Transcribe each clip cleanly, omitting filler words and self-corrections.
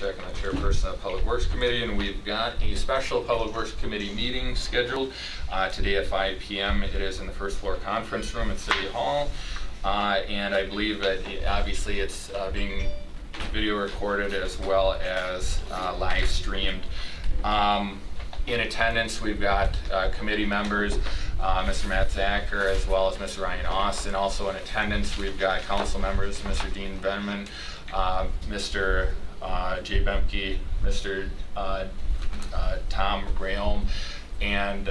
Belichick. I'm the chairperson of the Public Works Committee, and we've got a special Public Works Committee meeting scheduled today at 5 p.m. It is in the first floor conference room at City Hall, and I believe that obviously it's being video recorded as well as live streamed. In attendance, we've got committee members, Mr. Matt Zacher, as well as Mr. Ryan Austin. Also in attendance, we've got council members, Mr. Dean Benman, Mr. Jay Bemke, Mr. Tom Realm, and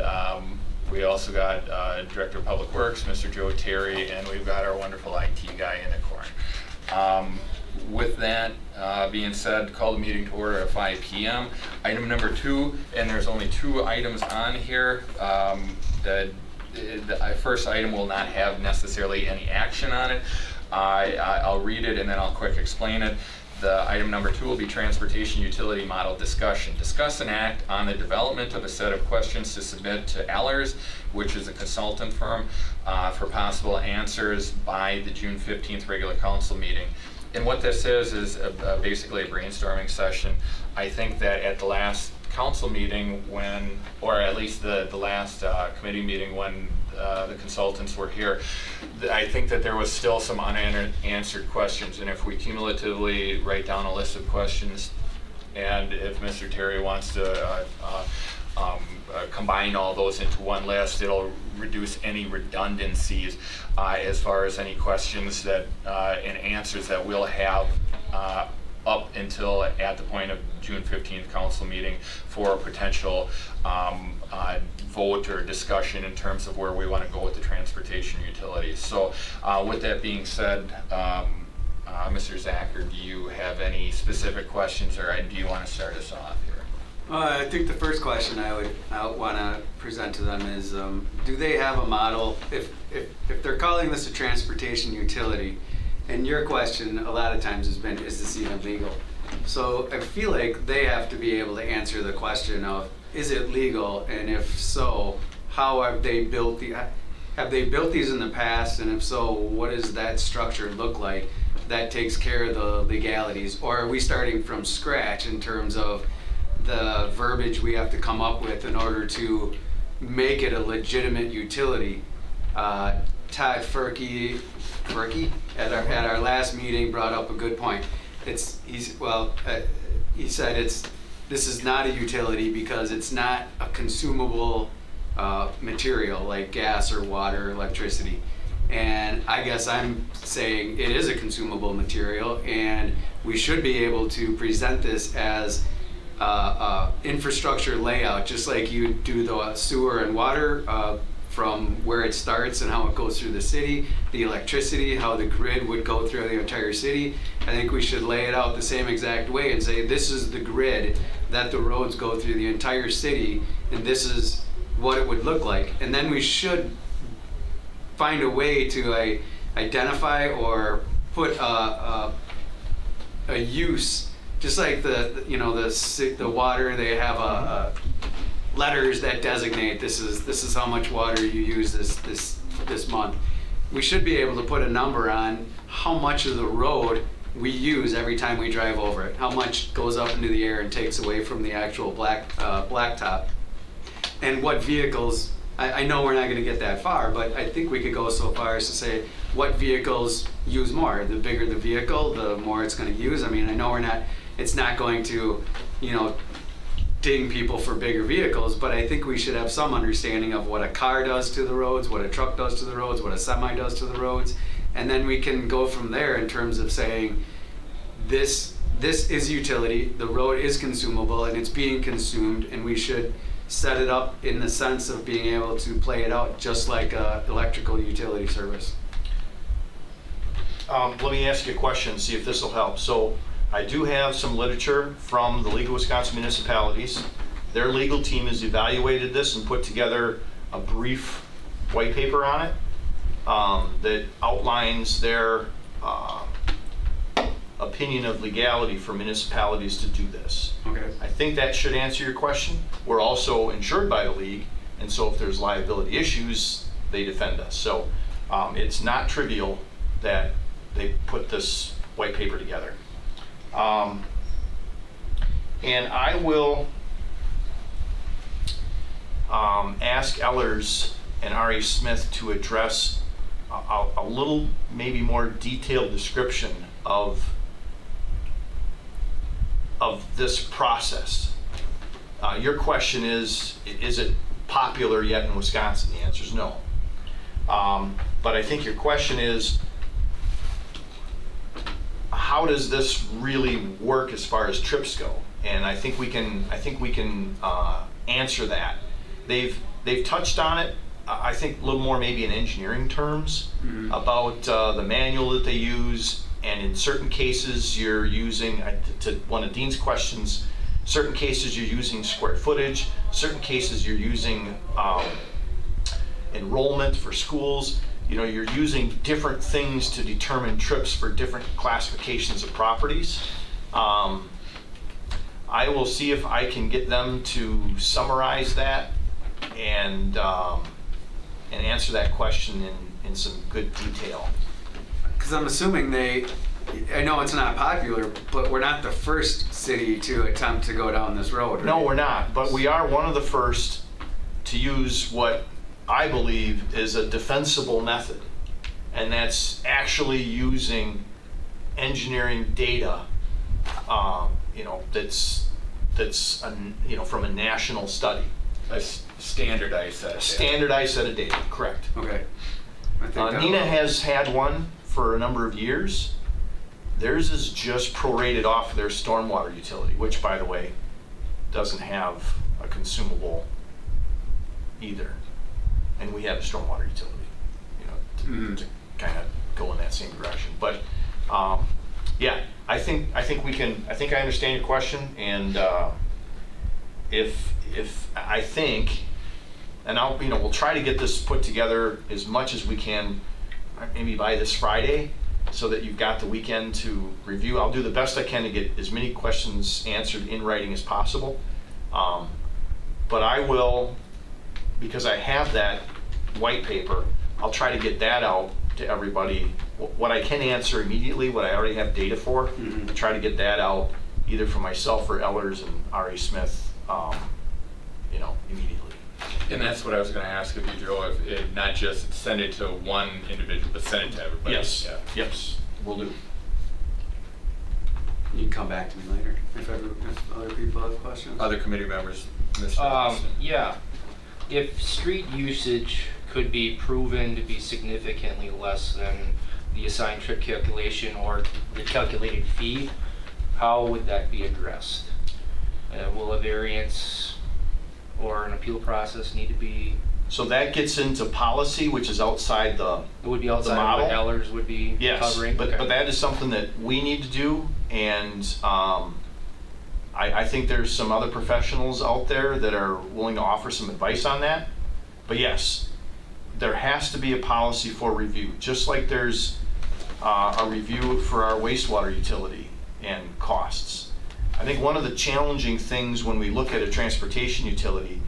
we also got Director of Public Works, Mr. Joe Terry, and we've got our wonderful IT guy in the corner. With that being said, call the meeting to order at 5 p.m. Item number 2, and there's only 2 items on here. The first item will not have necessarily any action on it. I'll read it and then I'll quick explain it. The item number 2 will be transportation utility model discussion. Discuss and act on the development of a set of questions to submit to Allers, which is a consultant firm, for possible answers by the June 15th regular council meeting. And what this is basically a brainstorming session. I think that at the last council meeting when, or at least the last committee meeting when the consultants were here, I think that there was still some unanswered questions. And if we cumulatively write down a list of questions, and if Mr. Terry wants to combine all those into one list, it'll reduce any redundancies as far as any questions that and answers that we'll have up until at the point of June 15th council meeting for a potential vote or discussion in terms of where we want to go with the transportation utilities. So with that being said, Mr. Zacher, do you have any specific questions, or do you want to start us off here? I think the first question I would want to present to them is, do they have a model? If they're calling this a transportation utility, and your question a lot of times has been, is this even legal? So I feel like they have to be able to answer the question of, is it legal? And if so, how have they built have they built these in the past? And if so, what does that structure look like that takes care of the legalities? Or are we starting from scratch in terms of the verbiage we have to come up with in order to make it a legitimate utility? Todd Furkey at our last meeting brought up a good point. He said this is not a utility because it's not a consumable material like gas or water or electricity. And I guess I'm saying it is a consumable material, and we should be able to present this as infrastructure layout, just like you do the sewer and water, from where it starts and how it goes through the city, the electricity, how the grid would go through the entire city. I think we should lay it out the same exact way and say this is the grid that the roads go through the entire city, and this is what it would look like. And then we should find a way to identify or put a use. Just like the water, they have letters that designate this is how much water you use this month. We should be able to put a number on how much of the road we use every time we drive over it, how much goes up into the air and takes away from the actual blacktop, and what vehicles. I know we're not going to get that far, but I think we could go so far as to say what vehicles use more. The bigger the vehicle, the more it's going to use. I mean, I know it's not going to, ding people for bigger vehicles, but I think we should have some understanding of what a car does to the roads, what a truck does to the roads, what a semi does to the roads, and then we can go from there in terms of saying this is utility, the road is consumable, and it's being consumed, and we should set it up in the sense of being able to play it out just like a electrical utility service. Let me ask you a question, see if this will help. So I do have some literature from the League of Wisconsin Municipalities. Their legal team has evaluated this and put together a brief white paper on it that outlines their opinion of legality for municipalities to do this. Okay. I think that should answer your question. We're also insured by the league, and so if there's liability issues, they defend us. So it's not trivial that they put this white paper together. And I will ask Ellers and R.A. Smith to address a little, maybe more detailed description of this process. Your question is it popular yet in Wisconsin? The answer is no. But I think your question is, how does this really work as far as trips go? And I think we can answer that. They've touched on it. I think a little more maybe in engineering terms about the manual that they use, and in certain cases you're using, to one of Dean's questions, certain cases you're using square footage, certain cases you're using enrollment for schools. You know, you're using different things to determine trips for different classifications of properties. I will see if I can get them to summarize that and answer that question in some good detail. Because I'm assuming I know it's not popular, but we're not the first city to attempt to go down this road, right? No, we're not, but we are one of the first to use what I believe is a defensible method, and that's actually using engineering data, that's from a national study. A standardized set. Standardized set of data, correct. Okay. I think Nina has had one for a number of years. Theirs is just prorated off their stormwater utility, which, by the way, doesn't have a consumable either. And we have a stormwater utility, to kind of go in that same direction. But yeah, I think I understand your question, and we'll try to get this put together as much as we can, maybe by this Friday, so that you've got the weekend to review. I'll do the best I can to get as many questions answered in writing as possible. But I will, because I have that white paper, I'll try to get that out to everybody. What I can answer immediately, what I already have data for, try to get that out either for myself or Ellers and R.A. Smith, immediately. And that's what I was going to ask of you, Joe, if not just send it to one individual, but send it to everybody. Yes, Yeah. yes, will do. You can come back to me later if other people have questions. Other committee members, Mr. Austin. Yeah, if street usage could be proven to be significantly less than the assigned trip calculation or the calculated fee, how would that be addressed? Will a variance or an appeal process need to be? So that gets into policy, which is outside the It would be outside of what Ellers would be covering? But that is something that we need to do, and I think there's some other professionals out there that are willing to offer some advice on that. But yes, there has to be a policy for review, just like there's a review for our wastewater utility and costs. I think one of the challenging things when we look at a transportation utility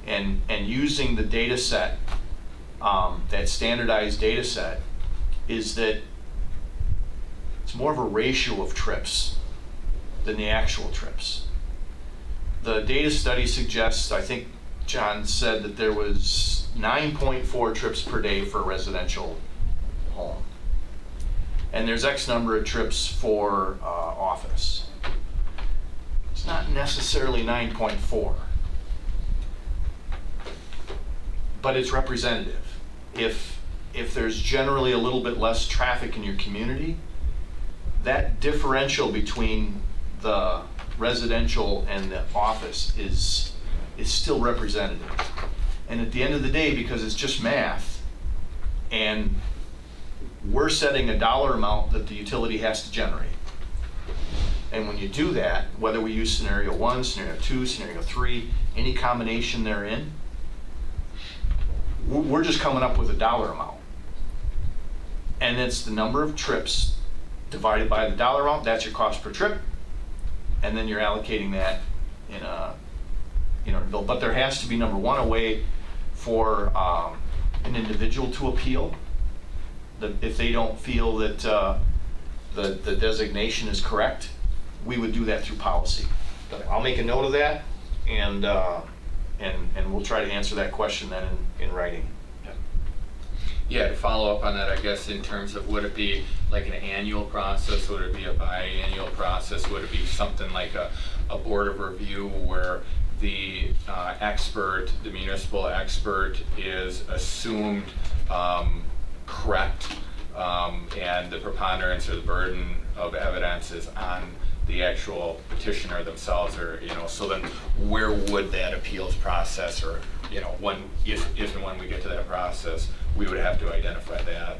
and using the data set, that standardized data set, is that it's more of a ratio of trips than the actual trips. The data study suggests, I think John said, that there was 9.4 trips per day for a residential home. And there's X number of trips for office. It's not necessarily 9.4, but it's representative. If there's generally a little bit less traffic in your community, that differential between the residential and the office is still representative. And at the end of the day, because it's just math, and we're setting a dollar amount that the utility has to generate. And when you do that, whether we use scenario 1, scenario 2, scenario 3, any combination therein, we're just coming up with a dollar amount. And it's the number of trips divided by the dollar amount. That's your cost per trip. And then you're allocating that in a bill. But there has to be, number one, a way for an individual to appeal. If they don't feel that the designation is correct, we would do that through policy. But I'll make a note of that, and we'll try to answer that question then in writing. Yeah, to follow up on that, I guess in terms of would it be like an annual process? Would it be a biannual process? Would it be something like a board of review where the expert, the municipal expert, is assumed correct, and the preponderance or the burden of evidence is on the actual petitioner themselves, or, you know, so then where would that appeals process, or, you know, when, if and when we get to that process, we would have to identify that.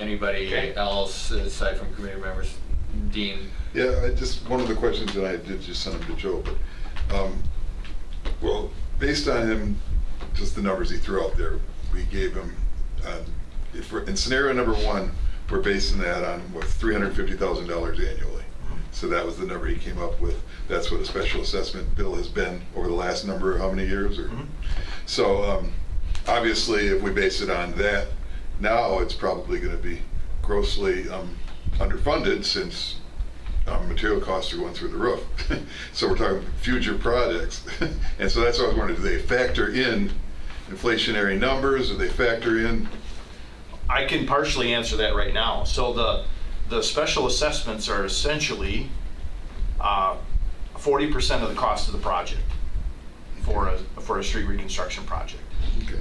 Anybody else aside from committee members? Dean? Yeah, one of the questions that I did just send him to Joe, but well, based on him, just the numbers he threw out there, we gave him, in scenario number 1, we're basing that on what, $350,000 annually. So that was the number he came up with. That's what a special assessment bill has been over the last number of how many years? Or so obviously, if we base it on that, now it's probably going to be grossly underfunded, since material costs are going through the roof. So we're talking future projects. And so that's what I was wondering, do they factor in inflationary numbers? Do they factor in? I can partially answer that right now. So the special assessments are essentially 40% of the cost of the project for a street reconstruction project. Okay.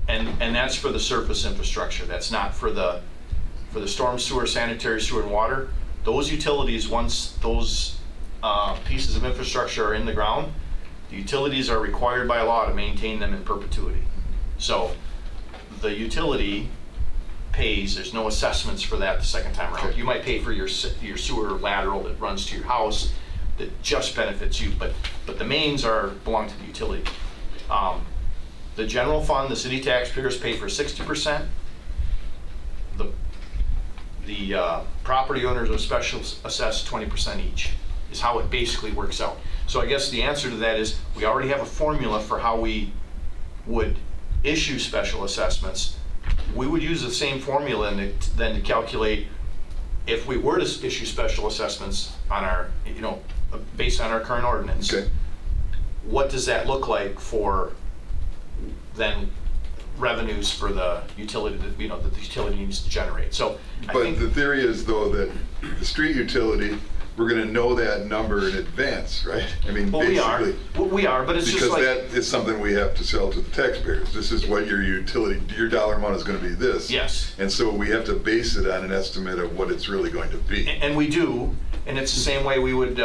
And that's for the surface infrastructure. That's not for the storm sewer, sanitary sewer, and water. Those utilities, once those pieces of infrastructure are in the ground, the utilities are required by law to maintain them in perpetuity. So the utility pays, there's no assessments for that the second time around. Okay. You might pay for your sewer lateral that runs to your house that just benefits you, but the mains belong to the utility. The general fund, the city taxpayers pay for 60%. The property owners are special assessed 20% each, is how it basically works out. So I guess the answer to that is we already have a formula for how we would issue special assessments. We would use the same formula then to calculate if we were to issue special assessments on our, you know, based on our current ordinance. Okay. What does that look like for then revenues for the utility that, you know, that the utility needs to generate? So I But think the theory is, though, that the street utility, we're going to know that number in advance, right? I mean, well, basically. we are, but it's Because just like, that is something we have to sell to the taxpayers. This is what your utility, your dollar amount is going to be this. yes. And so we have to base it on an estimate of what it's really going to be. And we do, and it's the same way we would,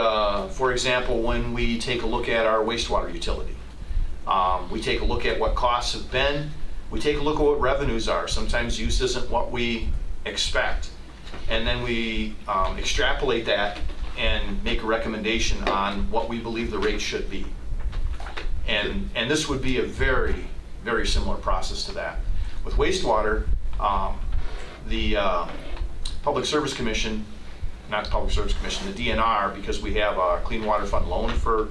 for example, when we take a look at our wastewater utility. We take a look at what costs have been, we take a look at what revenues are. Sometimes use isn't what we expect. And then we extrapolate that and make a recommendation on what we believe the rate should be. And this would be a very, very similar process to that. With wastewater, the Public Service Commission, not the Public Service Commission, the DNR, because we have a Clean Water Fund loan for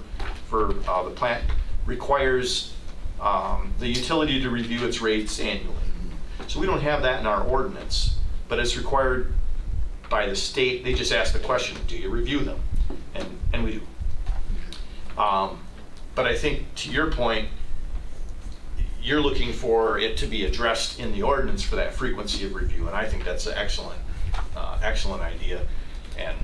the plant, requires the utility to review its rates annually. So we don't have that in our ordinance, but it's required by the state. They just ask the question, do you review them? And we do. But I think to your point, you're looking for it to be addressed in the ordinance for that frequency of review, and I think that's an excellent, excellent idea. And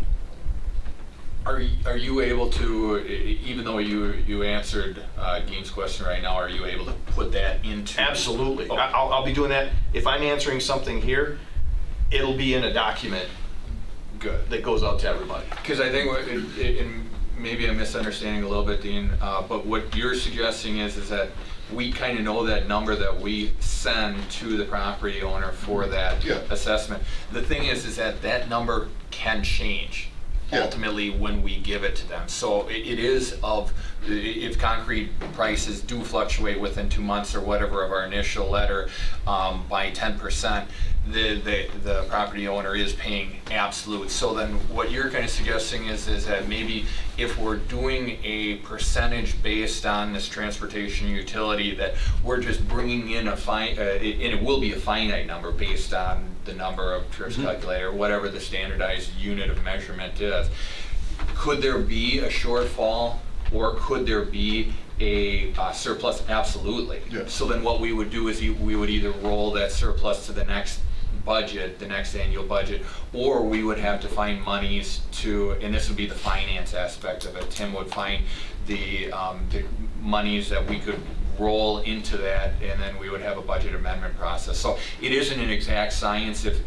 Are you able to, even though you answered Dean's question right now, are you able to put that into? Absolutely. Oh. I'll be doing that. If I'm answering something here, it'll be in a document. Good. That goes out to everybody. Because I think, and maybe I'm misunderstanding a little bit, Dean, but what you're suggesting is that we kind of know that number that we send to the property owner for that assessment. The thing is that number can change ultimately when we give it to them. So it is if concrete prices do fluctuate within 2 months or whatever of our initial letter by 10%, the property owner is paying absolute. So then what you're kind of suggesting is that maybe if we're doing a percentage based on this transportation utility, that we're just bringing in and it will be a finite number based on the number of trips calculated, or whatever the standardized unit of measurement is. Could there be a shortfall, or could there be a surplus? Absolutely. Yeah. So then what we would do is we would either roll that surplus to the next budget, the next annual budget, or we would have to find monies to, and this would be the finance aspect of it. Tim would find the monies that we could roll into that, and then we would have a budget amendment process. So it isn't an exact science if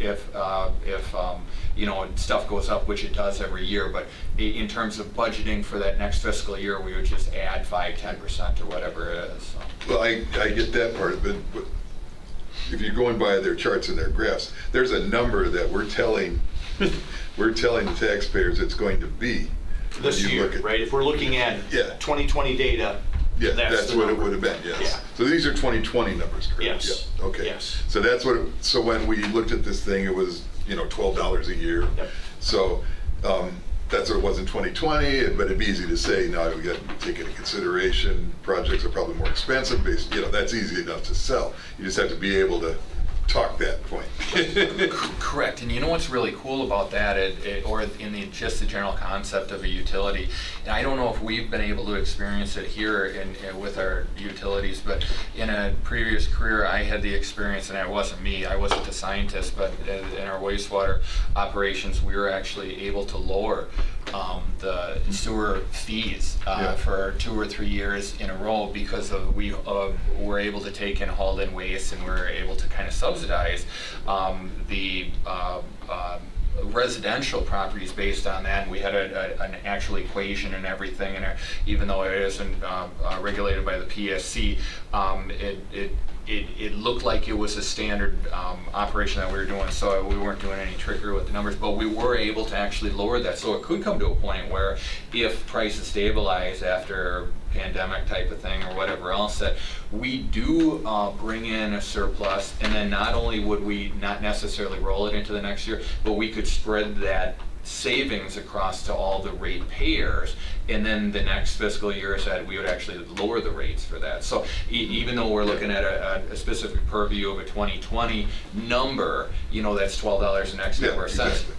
you know, stuff goes up, which it does every year, but in terms of budgeting for that next fiscal year, we would just add 5-10% or whatever it is. So. Well, I get that part of it, but if you're going by their charts and their graphs, there's a number that we're telling the taxpayers it's going to be. This year, right? If we're looking at 2020 data, yeah, that's what it would have been, yes. Yeah. So these are 2020 numbers, correct? Yes. Yeah. Okay. Yes. So that's what, so when we looked at this thing, it was, you know, $12 a year. Yep. So that's what it was in 2020, but it'd be easy to say, now we got to take into consideration, projects are probably more expensive, based, you know, that's easy enough to sell. You just have to be able to talk that point. Correct, and you know what's really cool about that, or in just the general concept of a utility, and I don't know if we've been able to experience it here with our utilities, but in a previous career I had the experience, and it wasn't me, I wasn't the scientist, but in our wastewater operations we were actually able to lower the sewer fees for 2 or 3 years in a row, because we were able to take in hauled in waste, and we were able to kind of subsidize the residential properties based on that, and we had an actual equation and everything, and even though it isn't regulated by the PSC, it looked like it was a standard operation that we were doing, so we weren't doing any trickery with the numbers, but we were able to actually lower that. So it could come to a point where if prices stabilize after pandemic type of thing or whatever else, that we do bring in a surplus, and then not only would we not necessarily roll it into the next year, but we could spread that savings across to all the rate payers, and then the next fiscal year that we would actually lower the rates for that. So even though we're looking at a specific purview of a 2020 number, you know, that's $12 an extra cents. Exactly.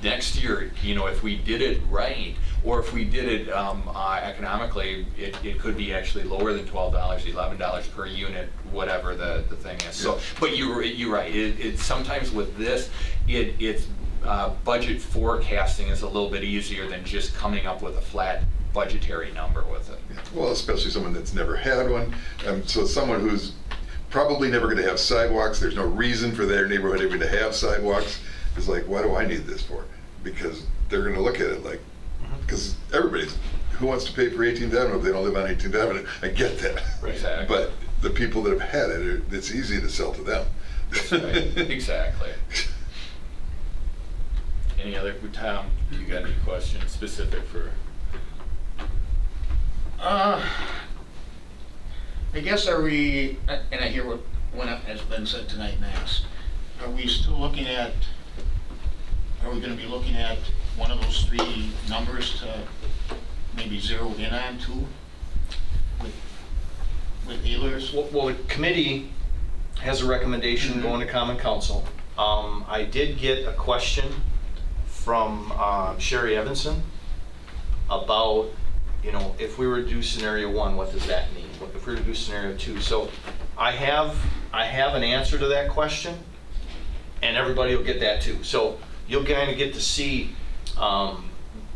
Next year, you know, if we did it right, or if we did it economically, it could be actually lower than $12, $11 per unit, whatever the thing is. So, but you're right. It sometimes with this, it's budget forecasting is a little bit easier than just coming up with a flat budgetary number with it. Yeah. Well, especially someone that's never had one. So someone who's probably never going to have sidewalks, there's no reason for their neighborhood even to have sidewalks, is like, why do I need this for? Because they're going to look at it like, because everybody's, who wants to pay for 18th Avenue if they don't live on 18th Avenue? I get that. Right. Exactly. But the people that have had it, it's easy to sell to them. That's right. Exactly. Any other, Tom, you got any questions specific for? I guess are we, and I hear what has been said tonight and asked, are we still looking at, are we going to be looking at one of those 3 numbers to maybe zero in on too with Ehlers? Well, the committee has a recommendation going to Common Council. I did get a question from Sherry Evanson about, you know, if we were to do scenario 1, what does that mean? If we were to do scenario 2? So I have an answer to that question, and everybody will get that too. So you'll kind of get to see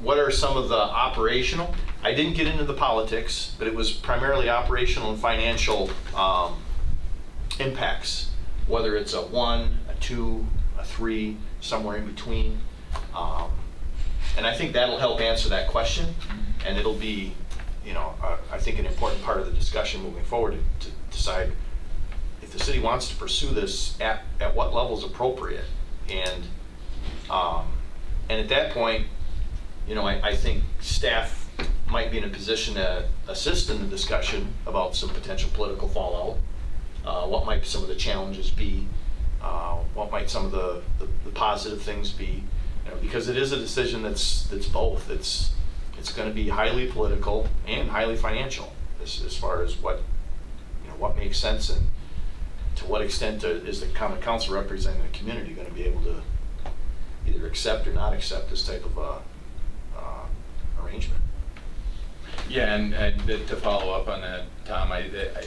what are some of the operational. I didn't get into the politics, but it was primarily operational and financial impacts, whether it's a 1, a 2, a 3, somewhere in between. And I think that'll help answer that question, and it'll be, you know, I think an important part of the discussion moving forward to decide if the city wants to pursue this at what level is appropriate. And at that point, you know, I think staff might be in a position to assist in the discussion about some potential political fallout. What might some of the challenges be? What might some of the positive things be? You know, because it is a decision that's both. It's going to be highly political and highly financial as far as what makes sense, and to what extent is the common council representing the community going to be able to either accept or not accept this type of arrangement. Yeah, and to follow up on that, Tom,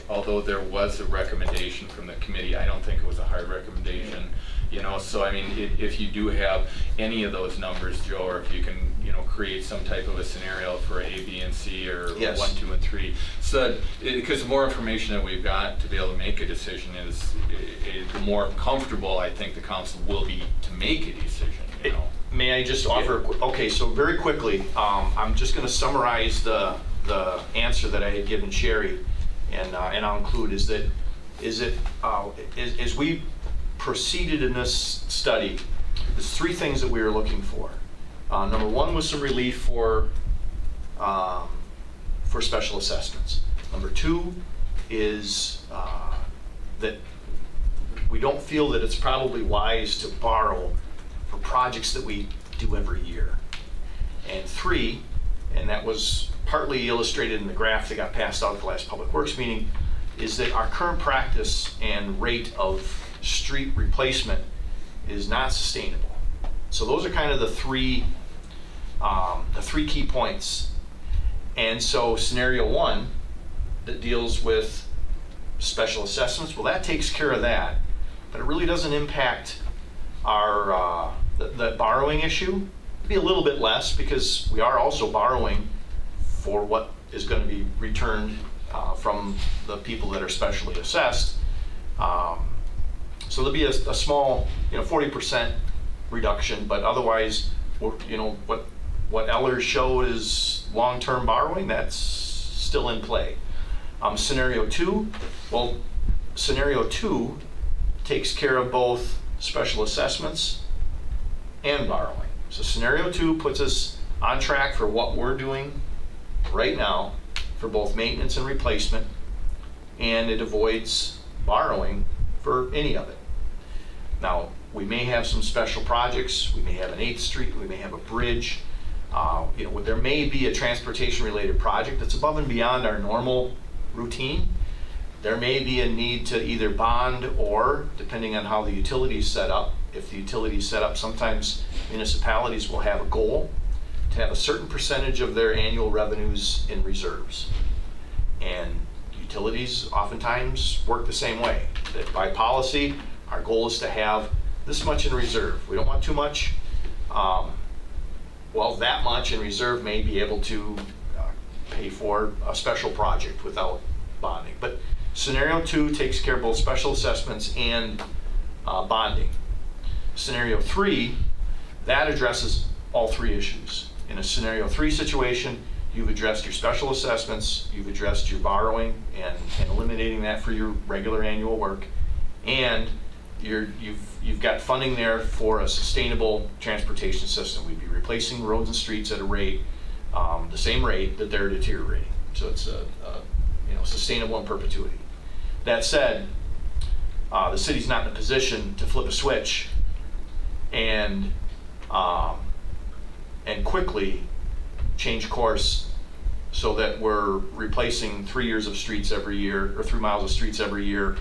although there was a recommendation from the committee, I don't think it was a hard recommendation. You know, so I mean, if you do have any of those numbers, Joe, or if you can, create some type of a scenario for A, B, and C, or Yes. 1, 2, and 3, so because the more information that we've got to be able to make a decision is the more comfortable I think the council will be to make a decision. You know. May I just offer? Okay, so very quickly, I'm just going to summarize the answer that I had given Sherry, and I'll include as we proceeded in this study, there's 3 things that we were looking for. Number 1 was some relief for special assessments. Number 2 is that we don't feel that it's probably wise to borrow for projects that we do every year. And 3, and that was partly illustrated in the graph that got passed out at the last Public Works meeting, is that our current practice and rate of street replacement is not sustainable. So those are kind of the three key points. And so scenario 1 that deals with special assessments, well, that takes care of that, but it really doesn't impact our the borrowing issue. It'd be a little bit less because we are also borrowing for what is going to be returned from the people that are specially assessed. So there'll be a small, 40% reduction, but otherwise, what Eller showed is long-term borrowing, that's still in play. Scenario 2, well, scenario 2 takes care of both special assessments and borrowing. So scenario 2 puts us on track for what we're doing right now for both maintenance and replacement, and it avoids borrowing for any of it. Now, we may have some special projects. We may have an 8th Street. We may have a bridge. There may be a transportation-related project that's above and beyond our normal routine. There may be a need to either bond or, depending on how the utility is set up, if the utility is set up, sometimes municipalities will have a goal to have a certain percentage of their annual revenues in reserves. And utilities oftentimes work the same way, that by policy, our goal is to have this much in reserve. We don't want too much. Well, that much in reserve may be able to pay for a special project without bonding. But scenario 2 takes care of both special assessments and bonding. Scenario 3, that addresses all 3 issues. In a scenario 3 situation, you've addressed your special assessments, you've addressed your borrowing and eliminating that for your regular annual work, and you've got funding there for a sustainable transportation system. We'd be replacing roads and streets at a rate, the same rate that they're deteriorating. So it's sustainable in perpetuity. That said, the city's not in a position to flip a switch and quickly change course so that we're replacing 3 years of streets every year, or 3 miles of streets every year,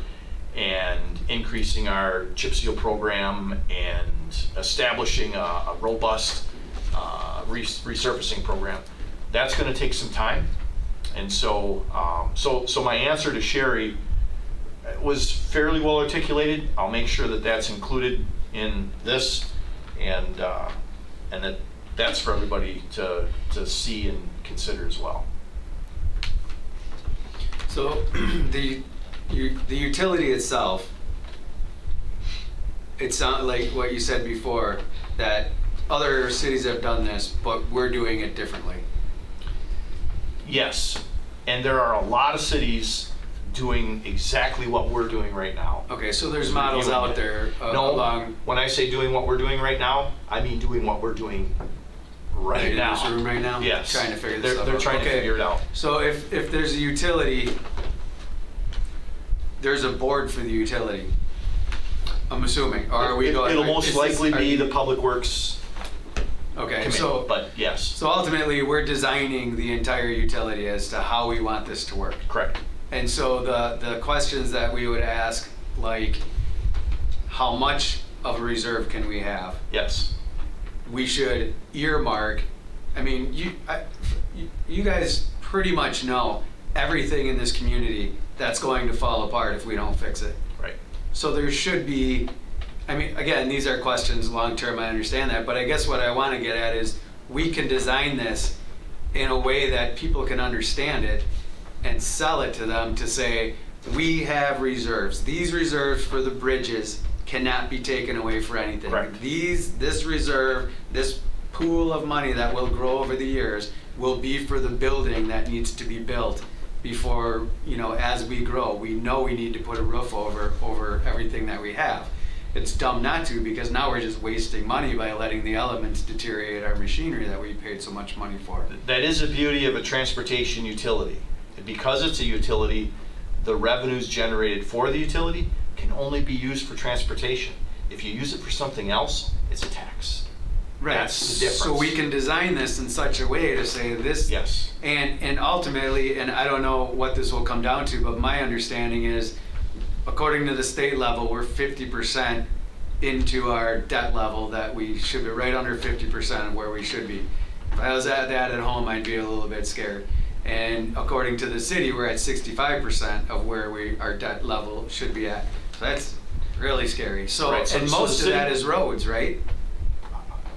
and increasing our chip seal program and establishing a robust resurfacing program. That's going to take some time. And so, so my answer to Sherry was fairly well articulated. I'll make sure that that's included in this, and that's for everybody to see and consider as well. So the utility itself, it sounds like what you said before, that other cities have done this, but we're doing it differently. Yes, and there are a lot of cities doing exactly what we're doing right now. Okay, so there's models out there No, when I say doing what we're doing right now, I mean doing what we're doing right now. In this room right now? Yes. Trying to figure this out. They're trying to figure it out. So if there's a utility, there's a board for the utility. I'm assuming, or are we going? It'll most is this- likely are be you- the Public Works Okay, Committee, so, but yes, so ultimately, we're designing the entire utility as to how we want this to work. correct. And so the questions that we would ask, like, how much of a reserve can we have? Yes, We should earmark, I mean, you guys pretty much know everything in this community that's going to fall apart if we don't fix it. right. So there should be, I mean, again, these are questions long-term, I understand that, but I guess what I want to get at is we can design this in a way that people can understand it and sell it to them to say, we have reserves. These reserves for the bridges cannot be taken away for anything. Correct. This reserve, this pool of money that will grow over the years will be for the building that needs to be built before, you know, as we grow. We know we need to put a roof over everything that we have. It's dumb not to, because now we're just wasting money by letting the elements deteriorate our machinery that we paid so much money for. That is the beauty of a transportation utility. And because it's a utility, the revenues generated for the utility can only be used for transportation. If you use it for something else, it's a tax. Right. That's the difference. So we can design this in such a way to say this. Yes. And ultimately, and I don't know what this will come down to, but my understanding is, according to the state level, we're 50% into our debt level that we should be right under 50% of where we should be. If I was at that at home, I'd be a little bit scared. And according to the city, we're at 65% of where our debt level should be at. So that's really scary. So, Right, so- and so the most of city- that is roads, right?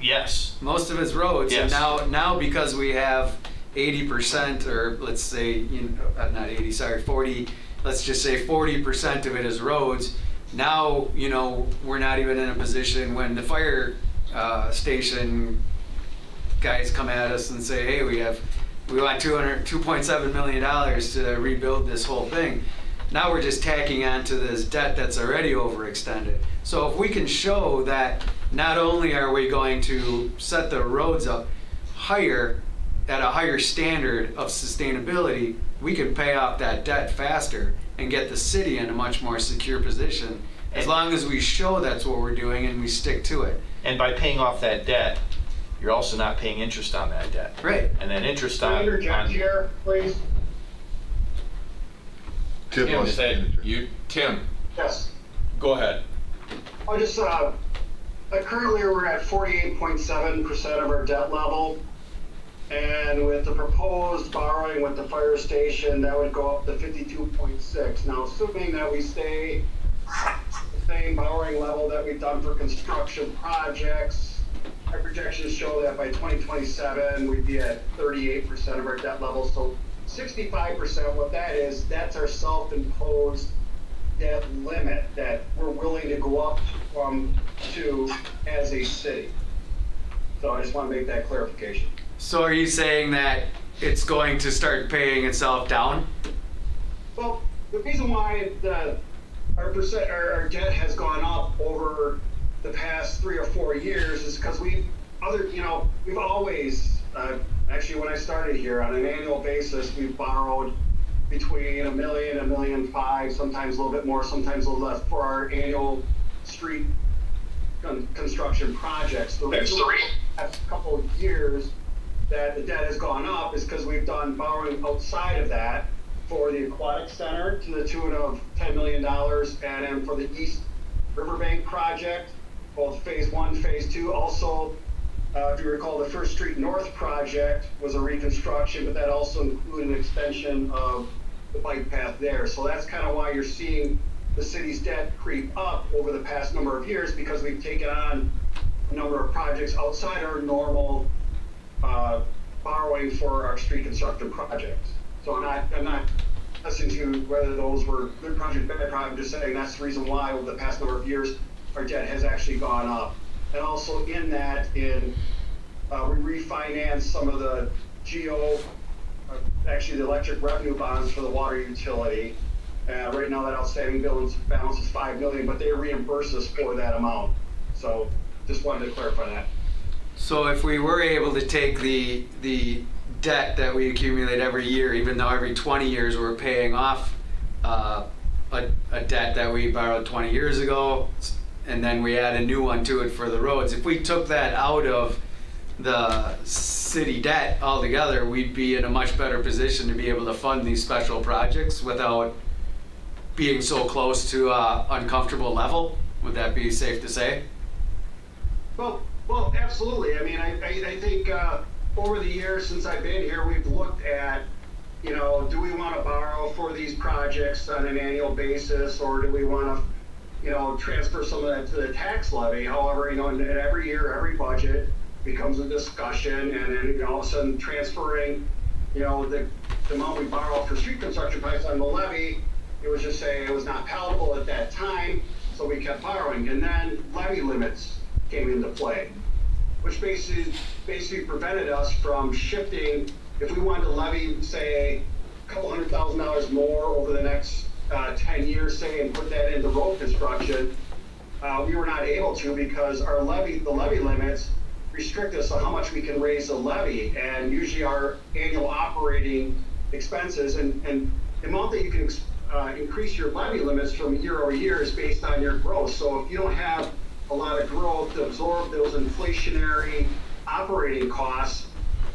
Yes. Most of it's roads, and Yes. now because we have 80%, or let's say, you know, not 80, sorry, 40, let's just say 40% of it is roads. Now, you know, we're not even in a position when the fire station guys come at us and say, hey, we want $2.7 million to rebuild this whole thing. Now we're just tacking on to this debt that's already overextended. So if we can show that not only are we going to set the roads up higher, at a higher standard of sustainability, we can pay off that debt faster and get the city in a much more secure position, as long as we show that's what we're doing and we stick to it. And by paying off that debt, you're also not paying interest on that debt. Right. And then interest Can I on. interject here, please? Tim Tim, wants to say, interject. Tim, Yes. go ahead. I just, currently we're at 48.7% of our debt level. And with the proposed borrowing with the fire station, that would go up to 52.6. Now, assuming that we stay the same borrowing level that we've done for construction projects, our projections show that by 2027, we'd be at 38% of our debt level. So 65%, what that is, that's our self-imposed debt limit that we're willing to go up to as a city. So I just want to make that clarification. So are you saying that it's going to start paying itself down? Well, the reason why our debt has gone up over the past 3 or 4 years is because we've always, actually when I started here, on an annual basis, we've borrowed between $1 million and $1.5 million, sometimes a little bit more, sometimes a little less, for our annual street construction projects. The reason why the past couple of years that the debt has gone up is because we've done borrowing outside of that for the aquatic center to the tune of $10 million, and then for the East Riverbank project, both phase 1, phase 2. Also, if you recall, the First Street North project was a reconstruction, but that also included an extension of the bike path there. So that's kind of why you're seeing the city's debt creep up over the past number of years, because we've taken on a number of projects outside our normal borrowing for our street construction projects. So I'm not listening to whether those were good projects, bad projects. I'm just saying that's the reason why over the past number of years our debt has actually gone up. And also in that, we refinanced some of the actually the electric revenue bonds for the water utility. Right now that outstanding balance is $5 million, but they reimburse us for that amount. So just wanted to clarify that. So if we were able to take the debt that we accumulate every year, even though every 20 years we're paying off a debt that we borrowed 20 years ago, and then we add a new one to it for the roads. If we took that out of the city debt altogether, we'd be in a much better position to be able to fund these special projects without being so close to a uncomfortable level. Would that be safe to say? Well, absolutely. I mean, I think over the years since I've been here, we've looked at, you know, do we want to borrow for these projects on an annual basis, or do we want to, you know, transfer some of that to the tax levy? However, you know, and every year, every budget becomes a discussion, and then, you know, all of a sudden transferring, you know, the amount we borrow for street construction projects on the levy, it was just saying it was not palatable at that time, so we kept borrowing. And then levy limits came into play, which basically prevented us from shifting. If we wanted to levy, say, a couple $100,000 more over the next 10 years, say, and put that into road construction, we were not able to, because the levy limits restrict us on how much we can raise the levy, and usually our annual operating expenses and the amount that you can increase your levy limits from year over year is based on your growth. So if you don't have a lot of growth to absorb those inflationary operating costs,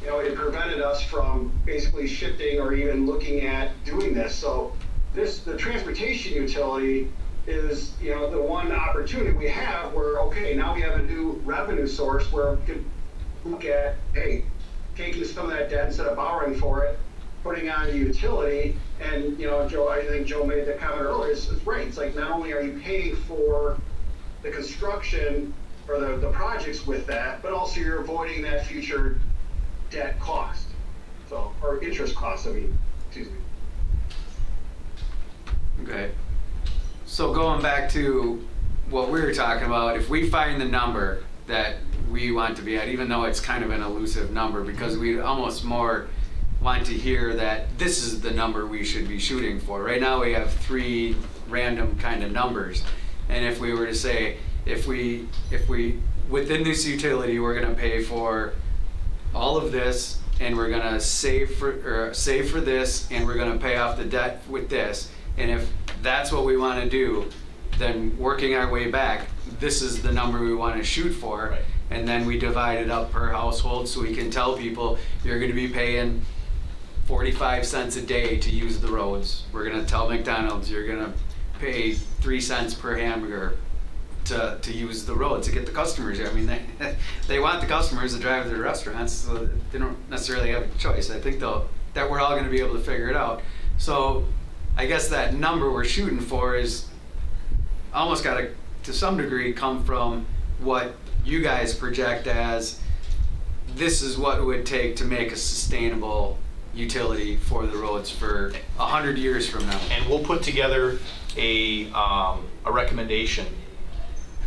you know, it prevented us from basically shifting or even looking at doing this. So the transportation utility is, you know, the one opportunity we have where, okay, now we have a new revenue source where we can look at, hey, taking some of that debt instead of borrowing for it, putting on a utility. And, you know, Joe, I think Joe made the comment earlier, it's right. It's like, not only are you paying for the construction or the projects with that, but also you're avoiding that future debt cost. So, or interest cost, I mean, excuse me. Okay. So going back to what we were talking about, if we find the number that we want to be at, even though it's kind of an elusive number, because we almost more want to hear that this is the number we should be shooting for. Right now we have 3 random kind of numbers. And if we were to say, if we within this utility, we're gonna pay for all of this, and we're gonna save for this, and we're gonna pay off the debt with this. And if that's what we wanna do, then working our way back, this is the number we wanna shoot for. Right. And then we divide it up per household, so we can tell people, you're gonna be paying 45 cents a day to use the roads. We're gonna tell McDonald's, you're gonna pay 3 cents per hamburger to use the road, to get the customers here. I mean, they want the customers to drive to their restaurants, so they don't necessarily have a choice. I think that we're all gonna be able to figure it out. So I guess that number we're shooting for is almost gotta, to some degree, come from what you guys project as, this is what it would take to make a sustainable utility for the roads for 100 years from now. And we'll put together a recommendation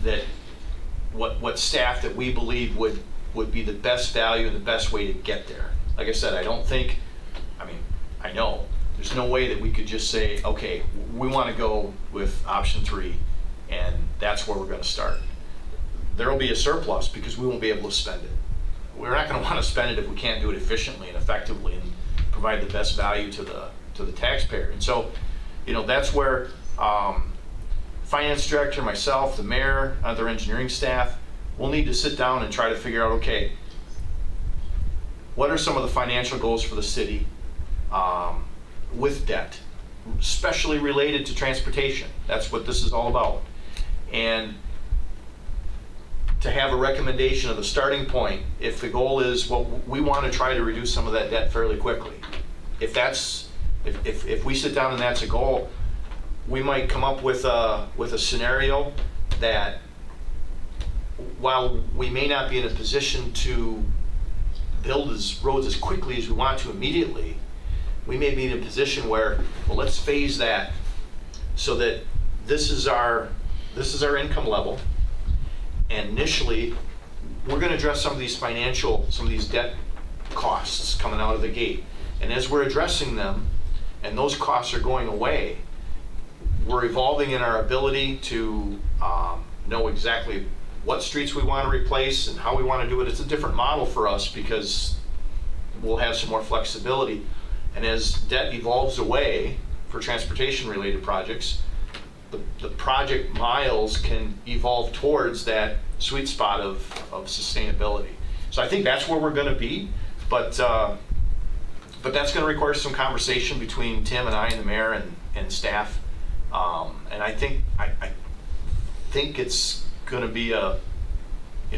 that what staff that we believe would be the best value and the best way to get there. Like I said, I know there's no way that we could just say, okay, we want to go with option 3 and that's where we're going to start. There'll be a surplus because we won't be able to spend it. We're not going to want to spend it if we can't do it efficiently and effectively and provide the best value to the taxpayer. And so, you know, that's where finance director, myself, the mayor, other engineering staff, we'll need to sit down and try to figure out, okay, what are some of the financial goals for the city with debt, especially related to transportation. That's what this is all about. And to have a recommendation of the starting point, if the goal is, well, we want to try to reduce some of that debt fairly quickly. If we sit down and that's a goal, we might come up with a scenario that, while we may not be in a position to build roads as quickly as we want to immediately, we may be in a position where, well, let's phase that so that this is our income level. And initially, we're going to address some of these debt costs coming out of the gate. And as we're addressing them, and those costs are going away, we're evolving in our ability to know exactly what streets we want to replace and how we want to do it. It's a different model for us because we'll have some more flexibility. And as debt evolves away for transportation-related projects, the project miles can evolve towards that sweet spot of sustainability. So I think that's where we're going to be, but that's going to require some conversation between Tim and I and the mayor and staff. And I think it's going to be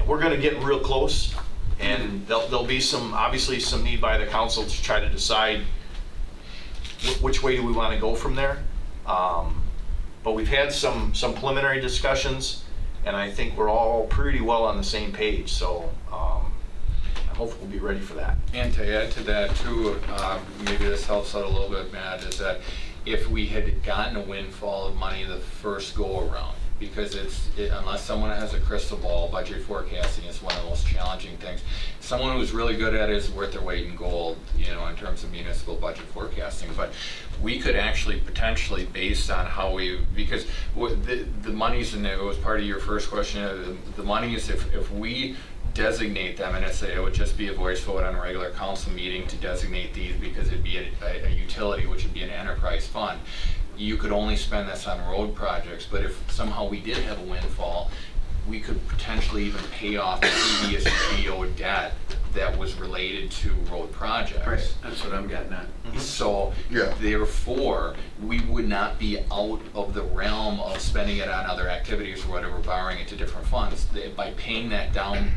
we're going to get real close, and there'll be obviously some need by the council to try to decide which way do we want to go from there. But we've had some preliminary discussions, and I think we're all pretty well on the same page. So I hope we'll be ready for that. And to add to that too, maybe this helps out a little bit, Matt, is that if we had gotten a windfall of money the first go around, because unless someone has a crystal ball, budget forecasting is one of the most challenging things. Someone who's really good at it is worth their weight in gold, in terms of municipal budget forecasting. But we could actually potentially, based on how because the monies, and it was part of your first question, the monies, if we designate them, and it would just be a voice vote on a regular council meeting to designate these, because it'd be a utility, which would be an enterprise fund. You could only spend this on road projects, but if somehow we did have a windfall, we could potentially even pay off the previous GO debt that was related to road projects. Right, that's what I'm getting at. So therefore, we would not be out of the realm of spending it on other activities or whatever, borrowing it to different funds. By paying that down,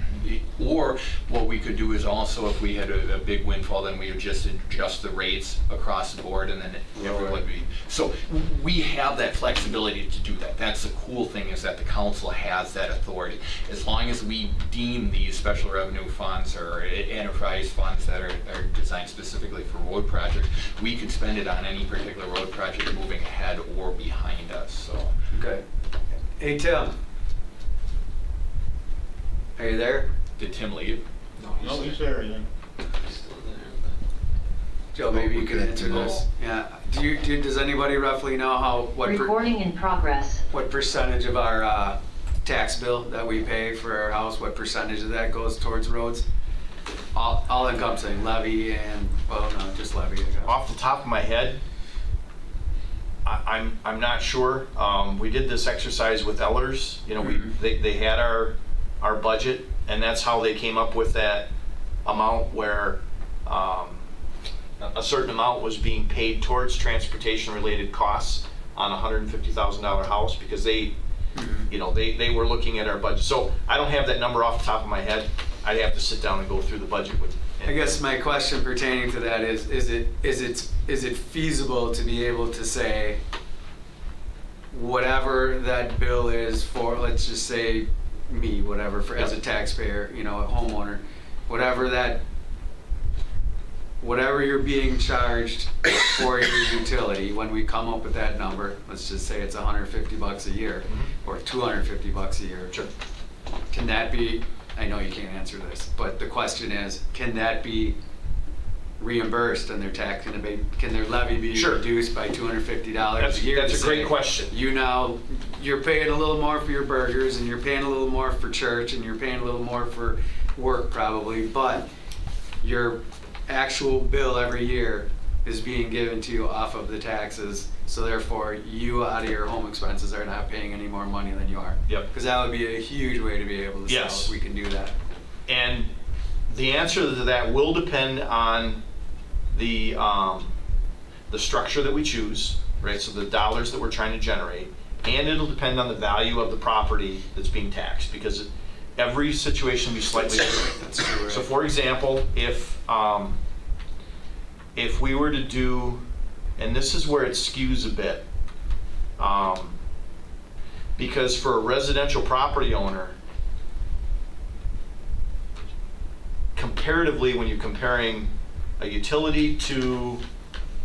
or what we could do is also, if we had a big windfall, then we would just adjust the rates across the board, and then everyone would be. So we have that flexibility to do that. That's the cool thing, is that the council has that authority. As long as we deem these special revenue funds or enterprise funds that are designed specifically for road projects, we can spend it on any particular road project moving ahead or behind us. So. Okay. Hey, Tim. Are you there? Did Tim leave? No, he's there, yeah. Joe, maybe you can answer this. Yeah. Does anybody roughly know recording in progress. What percentage of our tax bill that we pay for our house, what percentage of that goes towards roads? All encompassing, levy and, well, no, just levy. Off the top of my head, I'm not sure. We did this exercise with Ellers. They had our budget, and that's how they came up with that amount where a certain amount was being paid towards transportation related costs on a $150,000 house, because they were looking at our budget. So I don't have that number off the top of my head. I'd have to sit down and go through the budget with. I guess my question pertaining to that is it feasible to be able to say whatever that bill is for, let's just say me, whatever, as a taxpayer, a homeowner, whatever you're being charged for your utility, when we come up with that number, let's just say it's $150 a year or $250 a year. Sure. Can that be, I know you can't answer this, but the question is, can that be reimbursed and can their levy be reduced by $250 a year? That's a great question. You're paying a little more for your burgers, and you're paying a little more for church, and you're paying a little more for work probably, but your actual bill every year is being given to you off of the taxes, so therefore you out of your home expenses are not paying any more money than you are. Yep. Because that would be a huge way to be able to sell if we can do that. And the answer to that will depend on the structure that we choose, right? So the dollars that we're trying to generate, and it'll depend on the value of the property that's being taxed, because every situation will be slightly different. That's true, right? So for example, if we were to do, and this is where it skews a bit, because for a residential property owner, comparatively, when you're comparing a utility to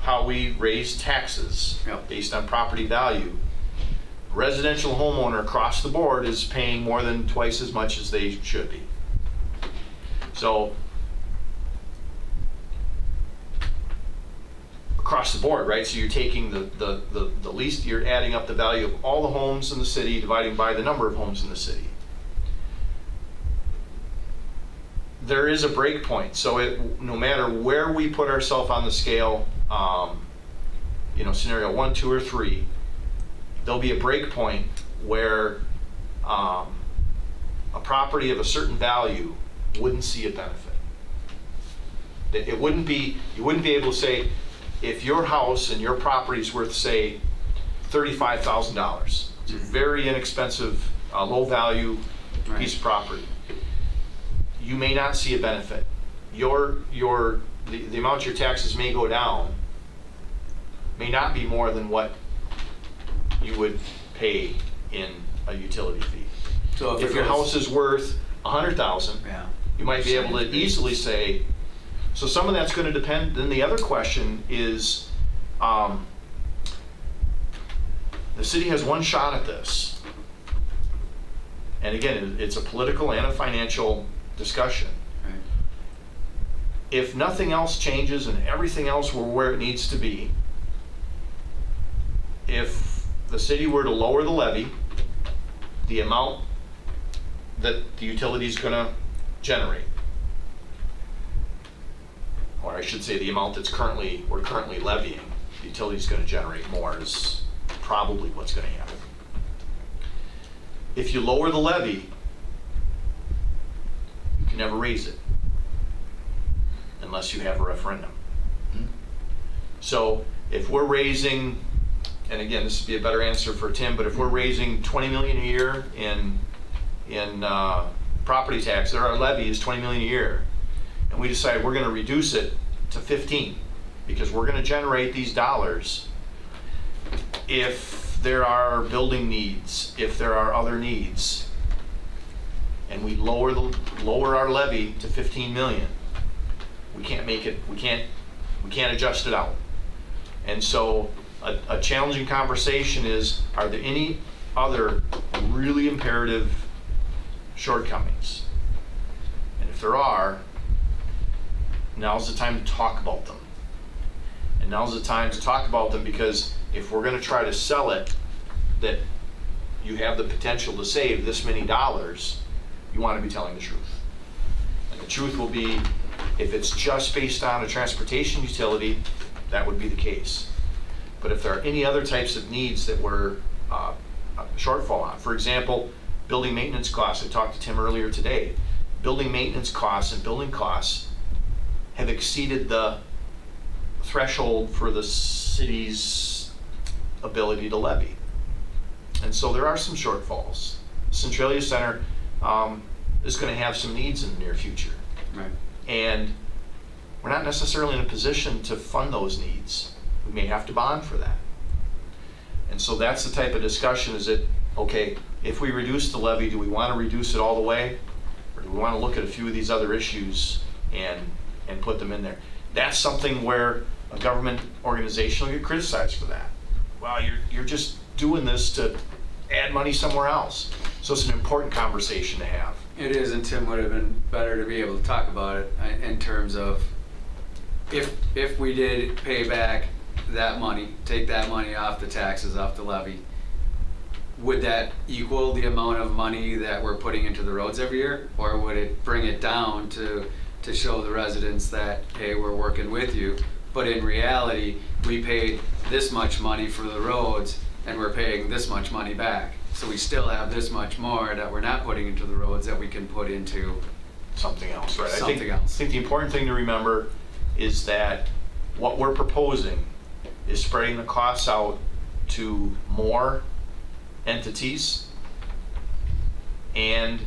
how we raise taxes based on property value, residential homeowner across the board is paying more than twice as much as they should be. So across the board, right? So you're taking the least, you're adding up the value of all the homes in the city, dividing by the number of homes in the city. There is a break point. So no matter where we put ourselves on the scale, scenario 1, 2, or 3, there'll be a break point where a property of a certain value wouldn't see a benefit. It wouldn't be, you wouldn't be able to say, if your house and your property is worth, say, $35,000, it's a very inexpensive, low value piece of property, you may not see a benefit. The amount your taxes may go down may not be more than what you would pay in a utility fee. So if your house is worth $100,000, Yeah. you might be able to easily say, so some of that's going to depend. Then the other question is, the city has one shot at this. And again, it's a political and a financial discussion. Right. If nothing else changes and everything else were where it needs to be, if the city were to lower the levy, the amount that the utility is going to generate, or I should say the amount that's we're currently levying, the utility is going to generate more is probably what's going to happen. If you lower the levy, you can never raise it unless you have a referendum. So if we're raising, and again, this would be a better answer for Tim, but if we're raising $20 million a year in property tax, our levy is $20 million a year, and we decide we're going to reduce it to 15 because we're going to generate these dollars. If there are building needs, if there are other needs, and we lower our levy to 15 million, we can't make it. We can't adjust it out. And so a challenging conversation is: are there any other really imperative shortcomings? And if there are, now's the time to talk about them. And now's the time to talk about them because if we're going to try to sell it that you have the potential to save this many dollars, you want to be telling the truth. And the truth will be, if it's just based on a transportation utility, that would be the case. But if there are any other types of needs that we're a shortfall on, for example, building maintenance costs, I talked to Tim earlier today, building maintenance costs and building costs have exceeded the threshold for the city's ability to levy. And so there are some shortfalls. Centralia Center is going to have some needs in the near future. Right. And we're not necessarily in a position to fund those needs. We may have to bond for that. And so that's the type of discussion, is it, okay, if we reduce the levy, do we want to reduce it all the way? Or do we want to look at a few of these other issues and put them in there? That's something where a government organization will get criticized for that. Well, you're just doing this to add money somewhere else. So it's an important conversation to have. It is, and Tim would have been better to be able to talk about it in terms of if we did pay back that money, take that money off the taxes, off the levy, would that equal the amount of money that we're putting into the roads every year? Or would it bring it down to show the residents that, hey, we're working with you, but in reality, we paid this much money for the roads and we're paying this much money back. So we still have this much more that we're not putting into the roads that we can put into something else, right? Something I else. think the important thing to remember is that what we're proposing is spreading the costs out to more entities, and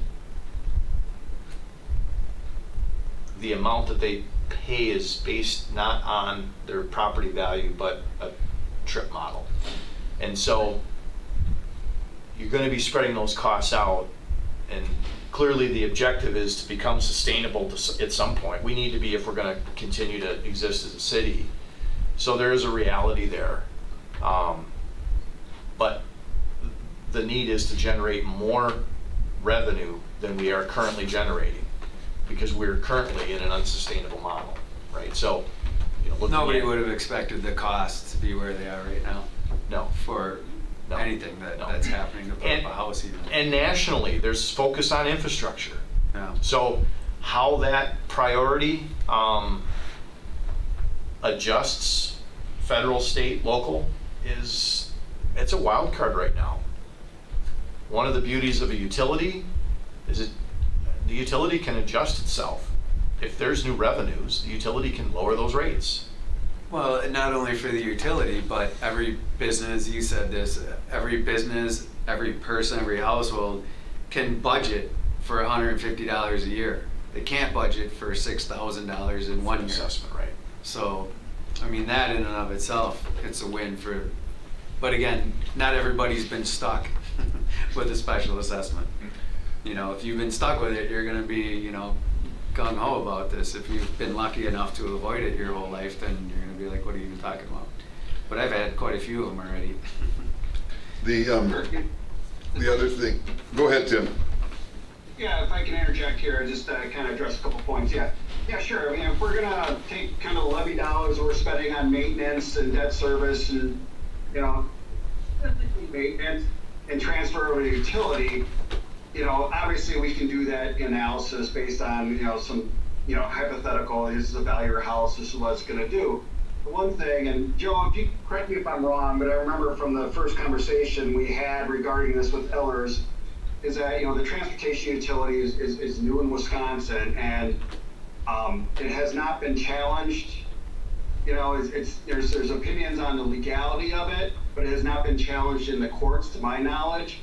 the amount that they pay is based not on their property value but a trip model. And so you're going to be spreading those costs out, and clearly the objective is to become sustainable at some point. We need to be, if we're going to continue to exist as a city. So there is a reality there. But the need is to generate more revenue than we are currently generating, because we're currently in an unsustainable model, right? So, nobody would have expected the costs to be where they are right now. No. For No. anything No. that's happening to put up a house even. And nationally, there's focus on infrastructure. Yeah. So how that priority adjusts, federal, state, local, is it's a wild card right now. One of the beauties of a utility is the utility can adjust itself. If there's new revenues, the utility can lower those rates. Well, not only for the utility, but every business, you said this, every business, every person, every household can budget for $150 a year. They can't budget for $6,000 in 1 year. Assessment, right? So, I mean, that in and of itself, it's a win for, but again, not everybody's been stuck with a special assessment. You know, if you've been stuck with it, you're gonna be, you know, gung-ho about this. If you've been lucky enough to avoid it your whole life, then you're gonna be like, what are you even talking about? But I've had quite a few of them already. The other thing, go ahead, Tim. Yeah, if I can interject here, just kind of address a couple points. Yeah, sure. I mean, if we're gonna take kind of the levy dollars we're spending on maintenance and debt service and, you know, maintenance and transfer over to utility, you know, obviously we can do that analysis based on, you know, some, you know, hypothetical, this is the value of your house, this is what it's gonna do. The one thing, and Joe, if you correct me if I'm wrong, but I remember from the first conversation we had regarding this with Ellers, is that, you know, the transportation utility is new in Wisconsin, and it has not been challenged. You know, there's opinions on the legality of it, but it has not been challenged in the courts, to my knowledge.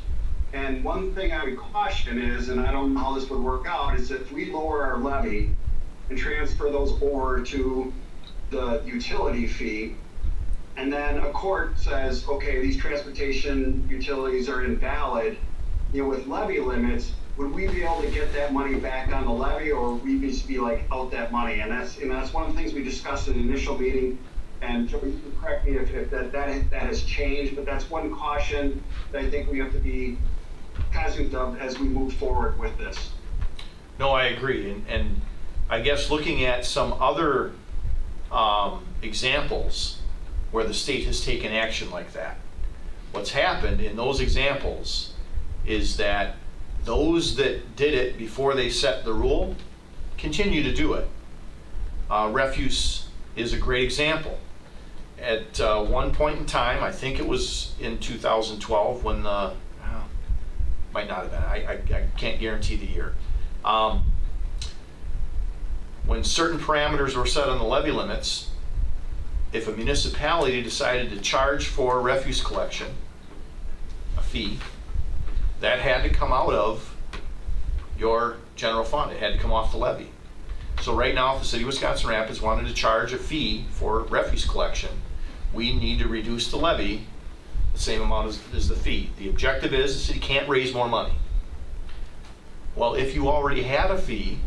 And one thing I would caution is, and I don't know how this would work out, is if we lower our levy and transfer those over to the utility fee, and then a court says, okay, these transportation utilities are invalid, you know, with levy limits, would we be able to get that money back on the levy, or would we just be like out that money? And that's one of the things we discussed in the initial meeting. And Joe, you can correct me if that has changed, but that's one caution that I think we have to be cognizant of as we move forward with this. No, I agree. And I guess looking at some other examples where the state has taken action like that, what's happened in those examples is that those that did it before they set the rule continue to do it. Refuse is a great example. At one point in time, I think it was in 2012 when the, might not have been, I can't guarantee the year. When certain parameters were set on the levy limits, if a municipality decided to charge for refuse collection, a fee, that had to come out of your general fund. It had to come off the levy. So right now, if the city of Wisconsin Rapids wanted to charge a fee for refuse collection, we need to reduce the levy the same amount as the fee. The objective is the city can't raise more money. Well, if you already had a fee,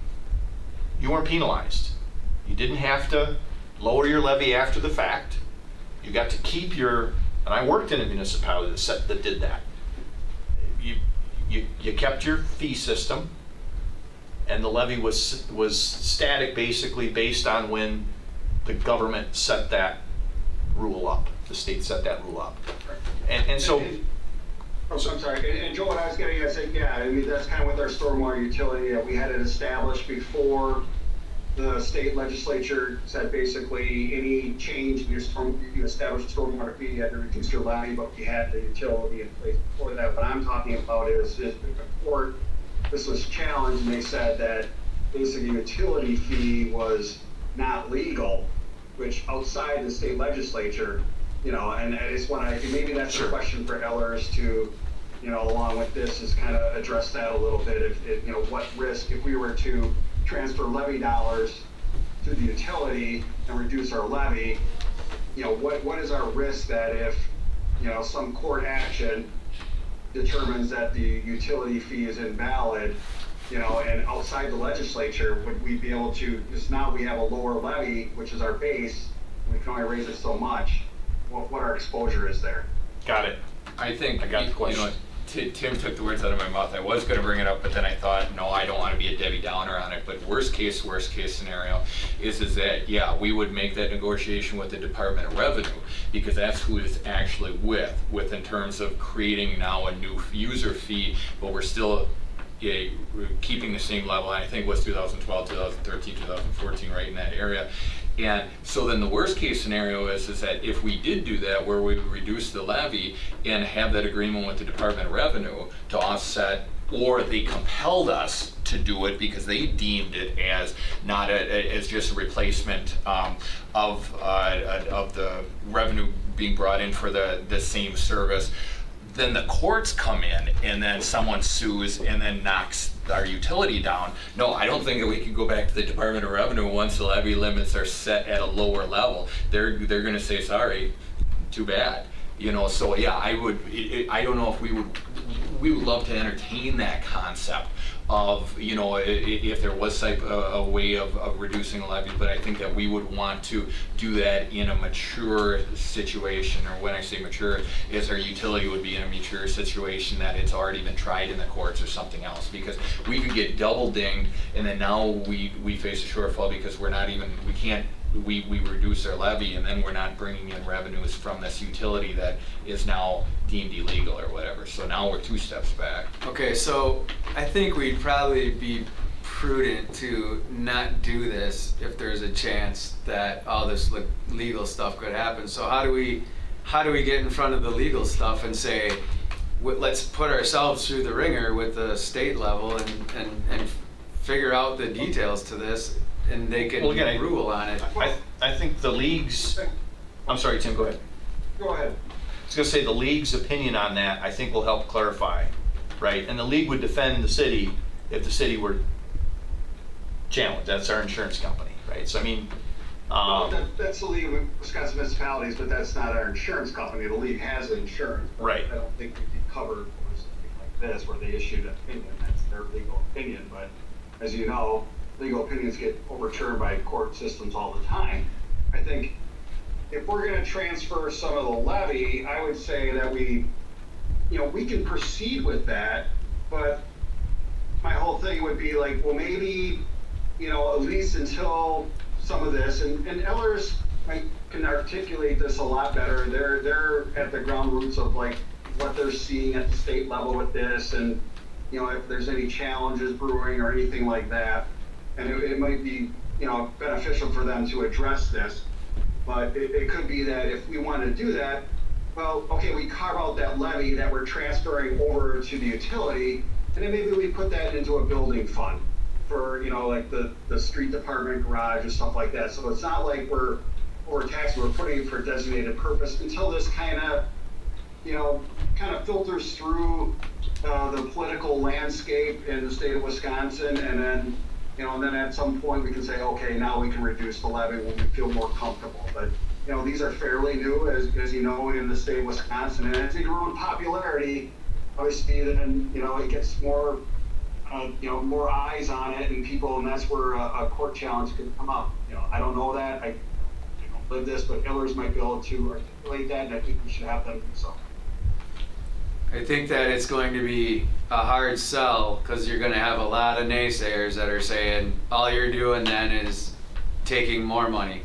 you weren't penalized. You didn't have to lower your levy after the fact. You got to keep your, and I worked in a municipality that did that. You kept your fee system, and the levy was static, basically based on when the government set that rule up. The state set that rule up, and so. I'm sorry. And Joe, what I was getting at, said, yeah, I mean that's kind of with our stormwater utility. We had it established before the state legislature said basically any change in your you established a stormwater fee, you had to reduce your levy, but you had the utility in place before that. What I'm talking about is the court, this was challenged, and they said that basically utility fee was not legal, which outside the state legislature, you know, and I just want to, maybe that's a question for Ellers to, you know, along with this, is kind of address that a little bit. If you know, what risk, if we were to transfer levy dollars to the utility and reduce our levy, you know, what is our risk that if, you know, some court action determines that the utility fee is invalid, you know, and outside the legislature, would we be able to, because now we have a lower levy, which is our base, we can only raise it so much, what our exposure is there? Got it. I think, I got the question. You know, Tim took the words out of my mouth. I was going to bring it up, but then I thought, no, I don't want to be a Debbie Downer on it. But worst case scenario is that, yeah, we would make that negotiation with the Department of Revenue, because that's who it's actually with in terms of creating now a new user fee, but we're still keeping the same level. I think it was 2012, 2013, 2014, right in that area. And so then the worst case scenario is that if we did do that, where we reduce the levy and have that agreement with the Department of Revenue to offset, or they compelled us to do it because they deemed it as not as just a replacement of the revenue being brought in for the same service, then the courts come in and then someone sues and then knocks our utility down. No, I don't think that we can go back to the Department of Revenue once the levy limits are set at a lower level. They're going to say, sorry, too bad. You know, so yeah, I don't know if we would love to entertain that concept of, you know, if there was a way of reducing a levy, but I think that we would want to do that in a mature situation, or when I say mature, is our utility would be in a mature situation that it's already been tried in the courts or something else, because we could get double dinged and then now we face a shortfall because we reduce our levy and then we're not bringing in revenues from this utility that is now deemed illegal or whatever. So now we're 2 steps back. Okay, so I think we'd probably be prudent to not do this if there's a chance that all this legal stuff could happen. So how do we get in front of the legal stuff and say, let's put ourselves through the ringer with the state level and figure out the details to this, and they can rule on it. I think the league's, I'm sorry, Tim, go ahead. Go ahead. I was going to say the league's opinion on that, I think, will help clarify, right? And the league would defend the city if the city were challenged. That's our insurance company, right? So, I mean... that's the League of Wisconsin Municipalities, but that's not our insurance company. The league has insurance. Right. I don't think we'd be covered for something like this where they issued an opinion. That's their legal opinion. But as you know, legal opinions get overturned by court systems all the time. I think if we're going to transfer some of the levy, I would say that we can proceed with that, but my whole thing would be like, well, maybe, at least until some of this, and Ellers can articulate this a lot better. They're at the ground roots of like what they're seeing at the state level with this, and if there's any challenges brewing or anything like that. And it might be, beneficial for them to address this, but it could be that if we want to do that, well, okay, we carve out that levy that we're transferring over to the utility, and then maybe we put that into a building fund for, like the street department garage and stuff like that. So it's not like we're overtaxing, we're putting it for a designated purpose until this kind of filters through the political landscape in the state of Wisconsin, and then and then at some point we can say, okay, now we can reduce the levy when we feel more comfortable. But, these are fairly new, as you know, in the state of Wisconsin. And as they grow in popularity, obviously then, it gets more, more eyes on it and people, and that's where a court challenge could come up. I don't know that. I don't live this, but Ellers might be able to articulate that, and I think we should have them do so. I think that it's going to be a hard sell because you're going to have a lot of naysayers that are saying all you're doing then is taking more money.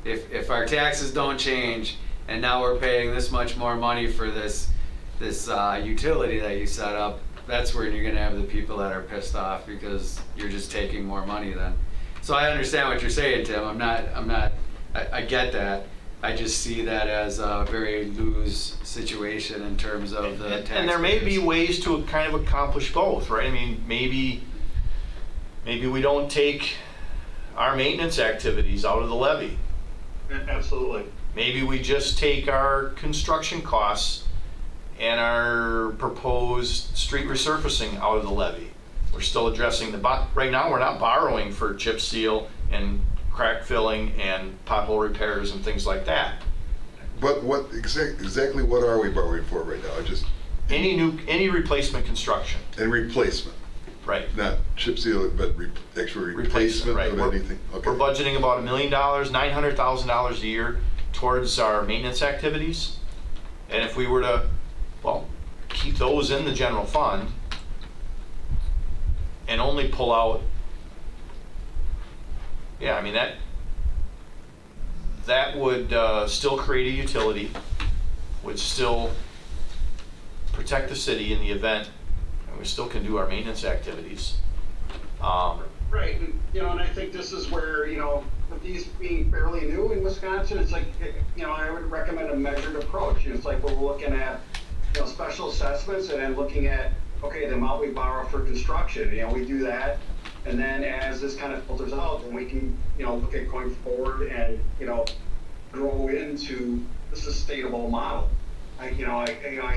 If our taxes don't change and now we're paying this much more money for this utility that you set up, that's where you're going to have the people that are pissed off because you're just taking more money then. So I understand what you're saying, Tim. I get that. I just see that as a very loose situation in terms of the taxpayers. And there may be ways to kind of accomplish both, right? I mean, maybe we don't take our maintenance activities out of the levy. Absolutely. Maybe we just take our construction costs and our proposed street resurfacing out of the levy. We're still addressing right now we're not borrowing for chip seal and crack filling and pothole repairs and things like that. But what exactly what are we borrowing for right now? Any replacement construction. And replacement. Right. Not chip seal, but actual replacement right. of anything. Okay. We're budgeting about $1 million, $900,000 a year towards our maintenance activities. And if we were to, keep those in the general fund and only pull out, that would still create a utility, would still protect the city in the event, and we still can do our maintenance activities. Right, and I think this is where, with these being fairly new in Wisconsin, it's like, I would recommend a measured approach. It's like we're looking at, special assessments and then looking at, okay, the amount we borrow for construction, we do that. And then as this kind of filters out, then we can, look at going forward and, grow into the sustainable model. I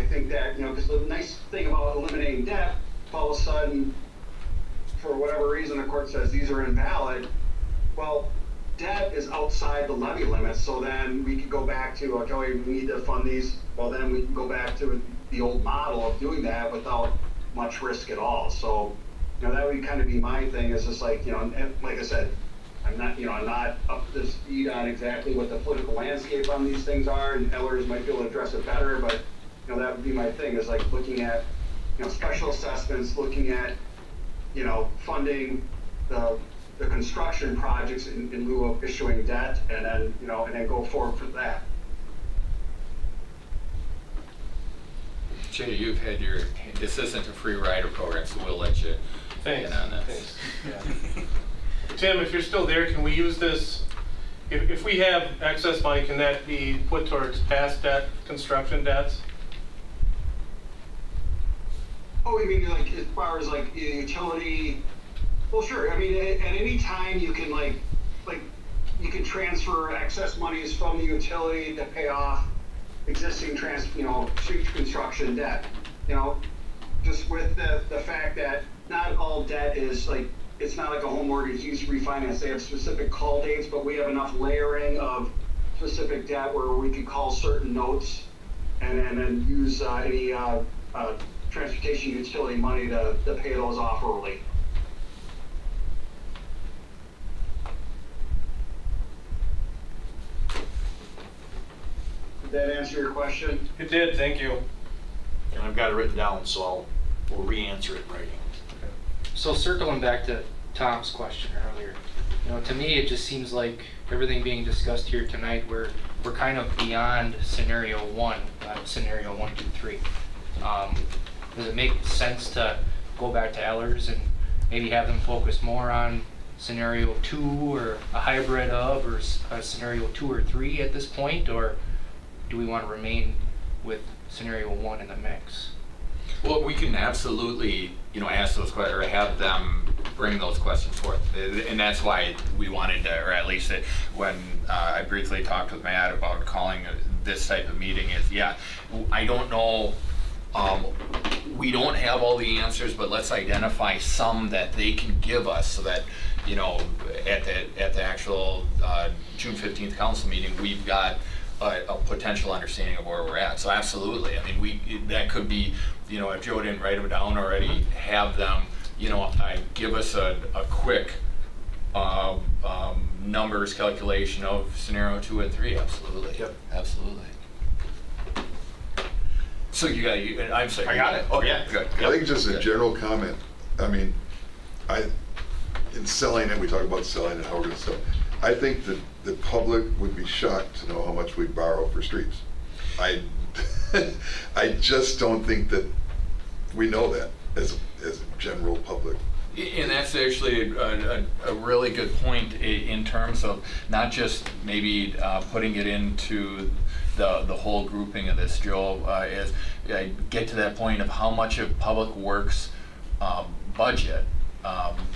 think that, because the nice thing about eliminating debt, all of a sudden, for whatever reason, the court says these are invalid. Well, debt is outside the levy limits, so then we could go back to, okay, we need to fund these. Well, then we can go back to the old model of doing that without much risk at all. So, that would kind of be my thing, is just like, and like I said, I'm not up to speed on exactly what the political landscape on these things are, and Ellers might be able to address it better, but, that would be my thing, is like looking at, special assessments, looking at, funding the construction projects in lieu of issuing debt, and then, and then go forward for that. Jay, you've had this isn't a free rider program, so we'll let you in on this. Yeah. Tim, if you're still there, can we use this, if we have excess money, can that be put towards past debt, construction debts? Oh, you mean like as far as like utility? Well, sure. I mean, at any time you can like you can transfer excess monies from the utility to pay off existing street construction debt. Just with the fact that not all debt is like, it's not like a home mortgage used to refinance. They have specific call dates, but we have enough layering of specific debt where we can call certain notes and then use any transportation utility money to pay those off early. Did that answer your question? It did, thank you. And I've got it written down, so we'll re-answer it in writing. So circling back to Tom's question earlier, to me it just seems like everything being discussed here tonight, we're kind of beyond scenario 1, scenario 1, 2, 3. Does it make sense to go back to Ellers and maybe have them focus more on scenario 2 or a hybrid of, or a scenario 2 or 3 at this point, or do we want to remain with scenario 1 in the mix? Well, we can absolutely, ask those questions or have them bring those questions forth, and that's why we wanted to, or at least when I briefly talked with Matt about calling this type of meeting, I don't know. We don't have all the answers, but let's identify some that they can give us, so that at the actual June 15th council meeting, we've got a potential understanding of where we're at. So absolutely, I mean, that could be, if Joe didn't write them down already, have them, give us a quick numbers calculation of scenario 2 and 3. Absolutely. Yep. Absolutely. So I'm sorry. I got it. Okay, Yeah. good. I think just a general comment. I mean, in selling it, we talk about selling and how we're going to sell. I think that the public would be shocked to know how much we borrow for streets. I just don't think that we know that as a general public. And that's actually a really good point in terms of not just maybe putting it into the whole grouping of this, Joe, is get to that point of how much of Public Works budget,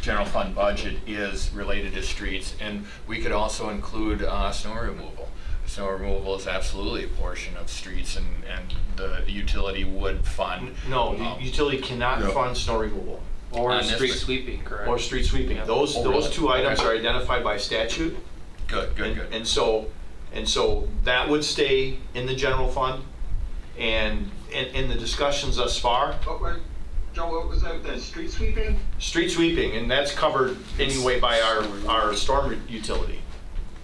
general fund budget, is related to streets, and we could also include snow removal. Snow removal is absolutely a portion of streets, and the utility would fund. No, utility cannot fund snow removal. Or street sweeping, correct? Or street sweeping. Yeah. Those really? two items Okay. are identified by statute. Good. And so that would stay in the general fund. And in the discussions thus far, Joe, what was that? The street sweeping? street sweeping, and that's covered anyway by our storm utility.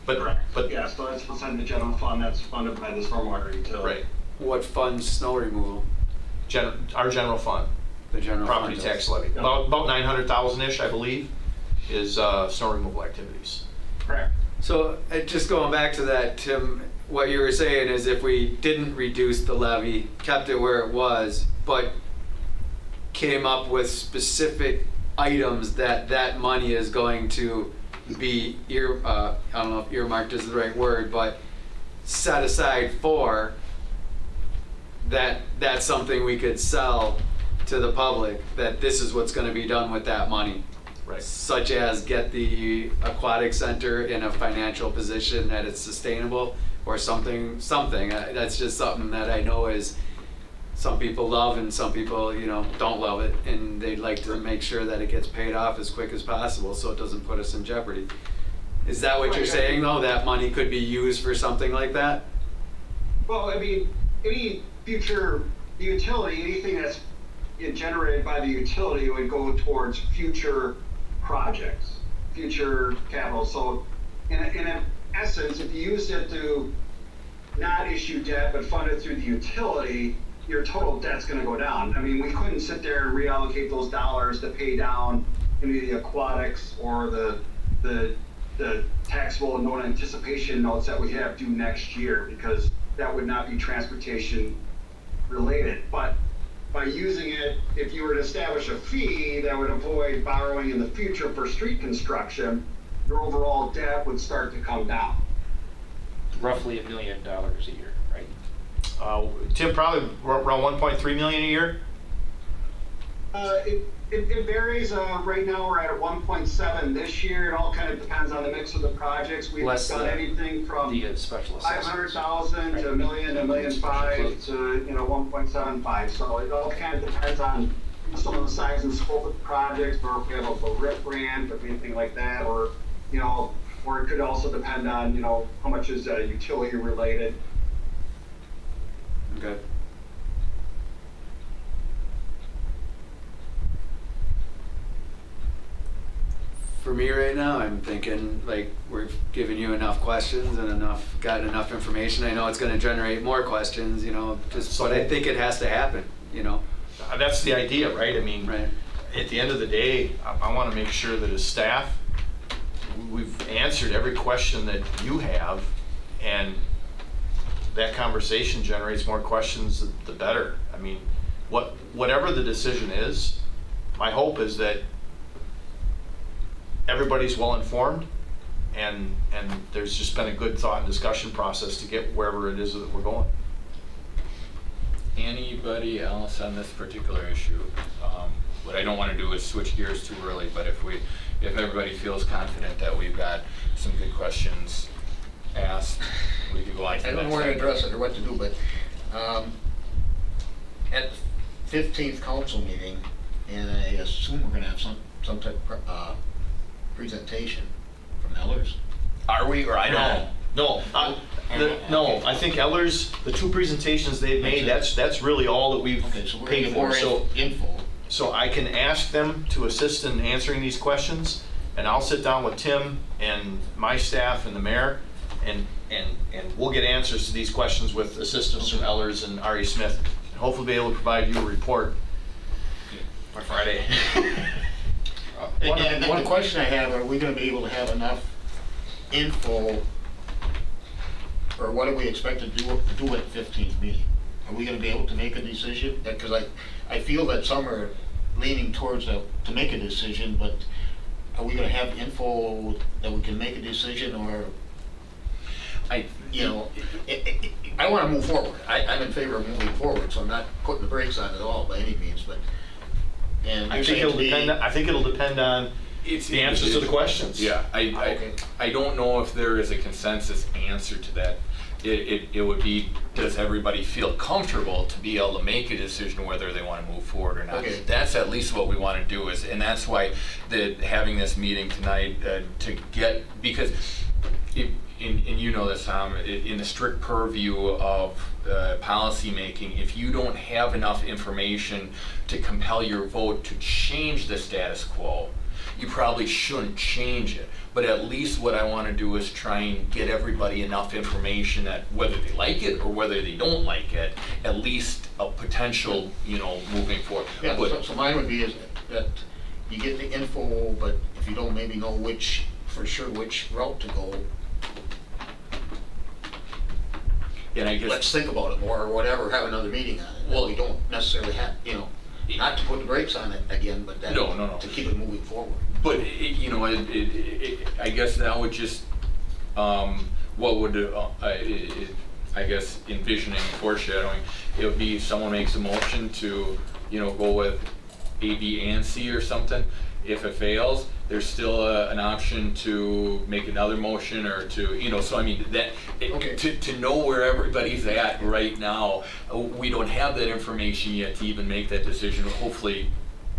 But Yeah, so that's what's in the general fund that's funded by the stormwater utility. right, What funds snow removal? our general fund, The general property fund tax does. levy, about 900,000-ish, I believe, is snow removal activities. Correct. So just going back to that, Tim, what you were saying is if we didn't reduce the levy, kept it where it was, but came up with specific items that money is going to be I don't know if earmarked is the right word, but set aside for that. That's something we could sell to the public, that this is what's going to be done with that money. Right. Such as get the aquatic center in a financial position that it's sustainable, or something. That's just something that I know is some people love and some people, don't love it, and they'd like to make sure that it gets paid off as quick as possible so it doesn't put us in jeopardy. Is that what you're saying, though? That money could be used for something like that? Well, I mean, any future utility, anything that's generated by the utility would go towards future projects, future capital. So in essence, if you used it to not issue debt but fund it through the utility, your total debt's going to go down. I mean, we couldn't sit there and reallocate those dollars to pay down any of the aquatics or the taxable note anticipation notes that we have due next year, because that would not be transportation related. But by using it, if you were to establish a fee that would avoid borrowing in the future for street construction, your overall debt would start to come down. Roughly $1 million a year, right? Tim, probably around 1.3 million a year. It varies. Right now we're at 1.7 this year. It all kind of depends on the mix of the projects. We've done anything from the special assessments. 500,000 to $1 million to $1.5 million to 1.75. So it all kind of depends on some of the size and scope of the projects, or if we have a RIP grant or anything like that, or or it could also depend on how much is utility related. Okay. For me right now, I'm thinking like we've given you enough questions and got enough information. I know it's going to generate more questions, but I think it has to happen, That's the idea, right? I mean, Right. At the end of the day, I want to make sure that as staff, we've answered every question that you have, and that conversation generates more questions, the better. I mean, whatever the decision is, my hope is that everybody's well informed, and there's just been a good thought and discussion process to get wherever it is that we're going. Anybody else on this particular issue? What I don't want to do is switch gears too early, but if everybody feels confident that we've got some good questions asked, we could go on to the I next don't know where to item. address it or what to do, but at the 15th council meeting, and I assume we're going to have some type of presentation from Ellers. Are we, or I don't know? No, I think Ellers, the two presentations they've made, that's really all that we've Okay, so we're paid getting for. more info. So I can ask them to assist in answering these questions, and I'll sit down with Tim and my staff and the mayor, and we'll get answers to these questions with assistance from Ellers and Ari Smith, and hopefully be able to provide you a report by Friday. And the question I have, are we going to be able to have enough info, or what do we expect to do at the 15th meeting? Are we going to be able to make a decision? Because I feel that some are leaning towards to make a decision, but are we going to have info that we can make a decision, or I want to move forward. I'm in favor of moving forward, so I'm not putting the brakes on it at all by any means, but. And I think it'll depend on the answers to the questions. Yeah, Okay. I don't know if there is a consensus answer to that. It would be, does everybody feel comfortable to be able to make a decision whether they want to move forward or not? Okay. That's at least what we want to do, and that's why having this meeting tonight because and you know this, Tom, in the strict purview of policy making, if you don't have enough information to compel your vote to change the status quo, you probably shouldn't change it. But at least what I want to do is try and get everybody enough information that whether they like it or whether they don't like it, at least a potential, moving forward. Yeah, But- so mine would be is that you get the info, but if you don't maybe know which route to go, and I guess let's think about it more or whatever, have another meeting on it. Well, We don't necessarily have, not to put the brakes on it again, but that, No. to keep it moving forward. But, I guess that would just, what would, I guess envisioning, foreshadowing, it would be someone makes a motion to, go with A, B, and C or something. If it fails, there's still an option to make another motion or to, so I mean, that, Okay. to know where everybody's at right now, we don't have that information yet to even make that decision. Hopefully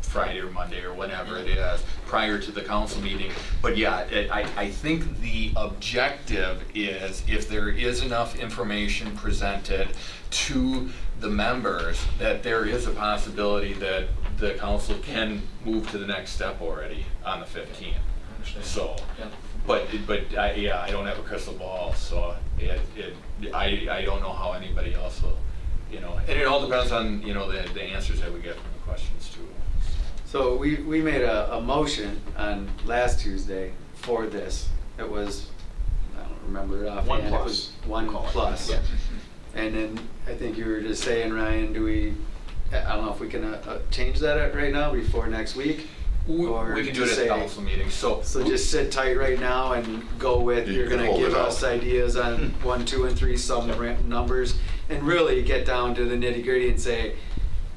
Friday or Monday or whenever it is, prior to the council meeting. But yeah, I think the objective is if there is enough information presented to the members that there is a possibility that the council can move to the next step already on the 15th. So, Yeah. but I don't have a crystal ball, so I don't know how anybody else will, and it all depends on, the answers that we get from the questions too. So we made a motion on last Tuesday for this. It was, I don't remember it offhand. 1 It plus. was 1 Call it. plus. Yeah. And then I think you were just saying, Ryan, I don't know if we can change that right now before next week? Or We can do it just at the say- council meeting, so. So just sit tight right now and go with, You you're can gonna hold give it us out. ideas on 1, 2, and 3, some numbers, and really get down to the nitty gritty and say,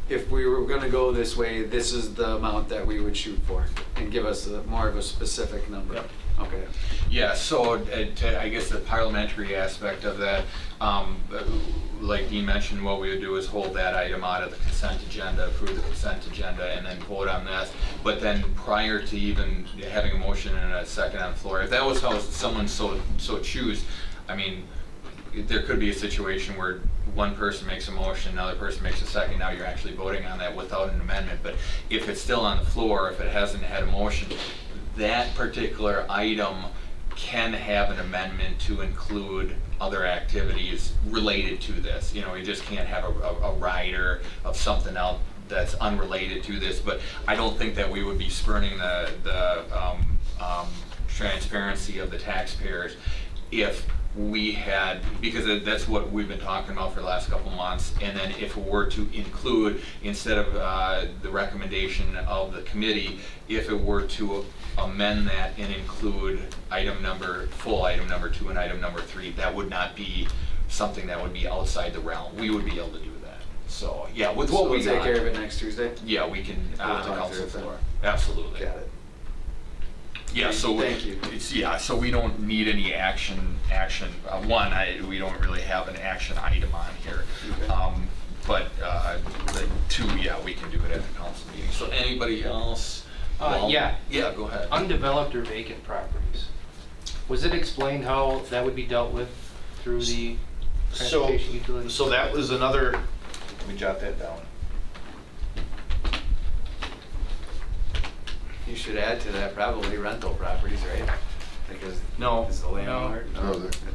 if we were gonna go this way, this is the amount that we would shoot for, and give us more of a specific number. Yep. Okay. Yeah, so I guess the parliamentary aspect of that, like Dean mentioned, what we would do is hold that item out of the consent agenda, approve the consent agenda, and then vote on this. But then prior to even having a motion and a second on the floor, if that was how someone so choose, I mean, there could be a situation where one person makes a motion, another person makes a second, now you're actually voting on that without an amendment. But if it's still on the floor, if it hasn't had a motion, that particular item can have an amendment to include other activities related to this. You just can't have a rider of something else that's unrelated to this. But I don't think that we would be spurning the transparency of the taxpayers if we had, because that's what we've been talking about for the last couple months, and then if we were to include, instead of the recommendation of the committee, if it were to amend that and include full item number 2 and item number 3, that would not be something that would be outside the realm. We would be able to do that. So, yeah, with what So we we'll take got, care of it next Tuesday? yeah, we can, We'll on the talk council through it then. floor. Absolutely. Got it. Yeah, so Thank you. So we don't need any action. One, we don't really have an action item on here. Okay. But the 2, yeah, we can do it at the council meeting. So anybody else? Yeah. Yeah, go ahead. Undeveloped or vacant properties. Was it explained how that would be dealt with through the transportation utility? So that was another, let me jot that down. You should add to that probably rental properties, right? Because No. is the landlord.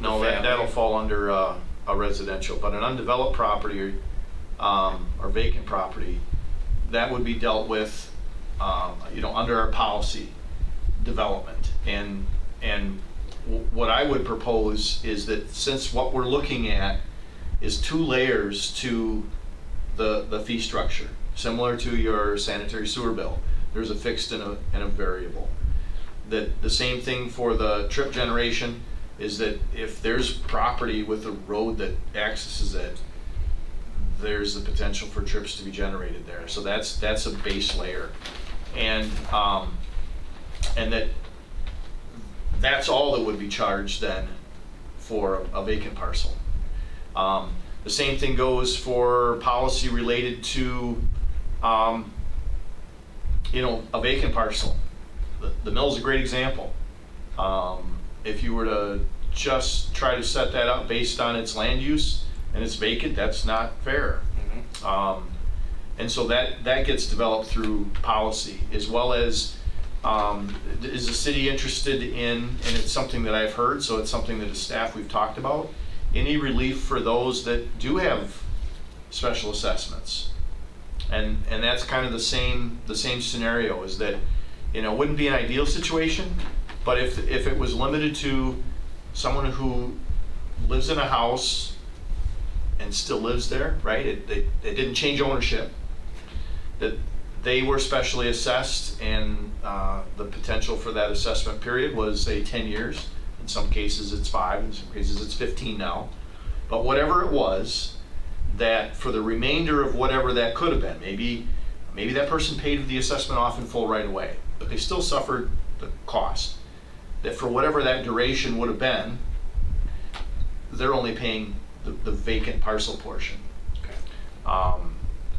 No, that'll fall under a residential, but an undeveloped property or vacant property, that would be dealt with, under our policy development. And what I would propose is that since what we're looking at is 2 layers to the fee structure, similar to your sanitary sewer bill, there's a fixed and a variable. That the same thing for the trip generation is that if there's property with a road that accesses it, there's the potential for trips to be generated there. So that's a base layer, and that's all that would be charged then for a vacant parcel. The same thing goes for policy related to a vacant parcel. The mill's a great example. If you were to just try to set that up based on its land use and it's vacant, that's not fair. And so that gets developed through policy, as well as is the city interested in, and it's something that I've heard, so it's something that as staff we've talked about, any relief for those that do have special assessments. And that's kind of the same scenario, is that, it wouldn't be an ideal situation, but if it was limited to someone who lives in a house and still lives there, right? It didn't change ownership. they were specially assessed, and the potential for that assessment period was, say, 10 years. In some cases it's 5, in some cases it's 15 now. But whatever it was, that for the remainder of whatever that could have been, maybe that person paid the assessment off in full right away, but they still suffered the cost. That for whatever that duration would have been, they're only paying the vacant parcel portion. Okay.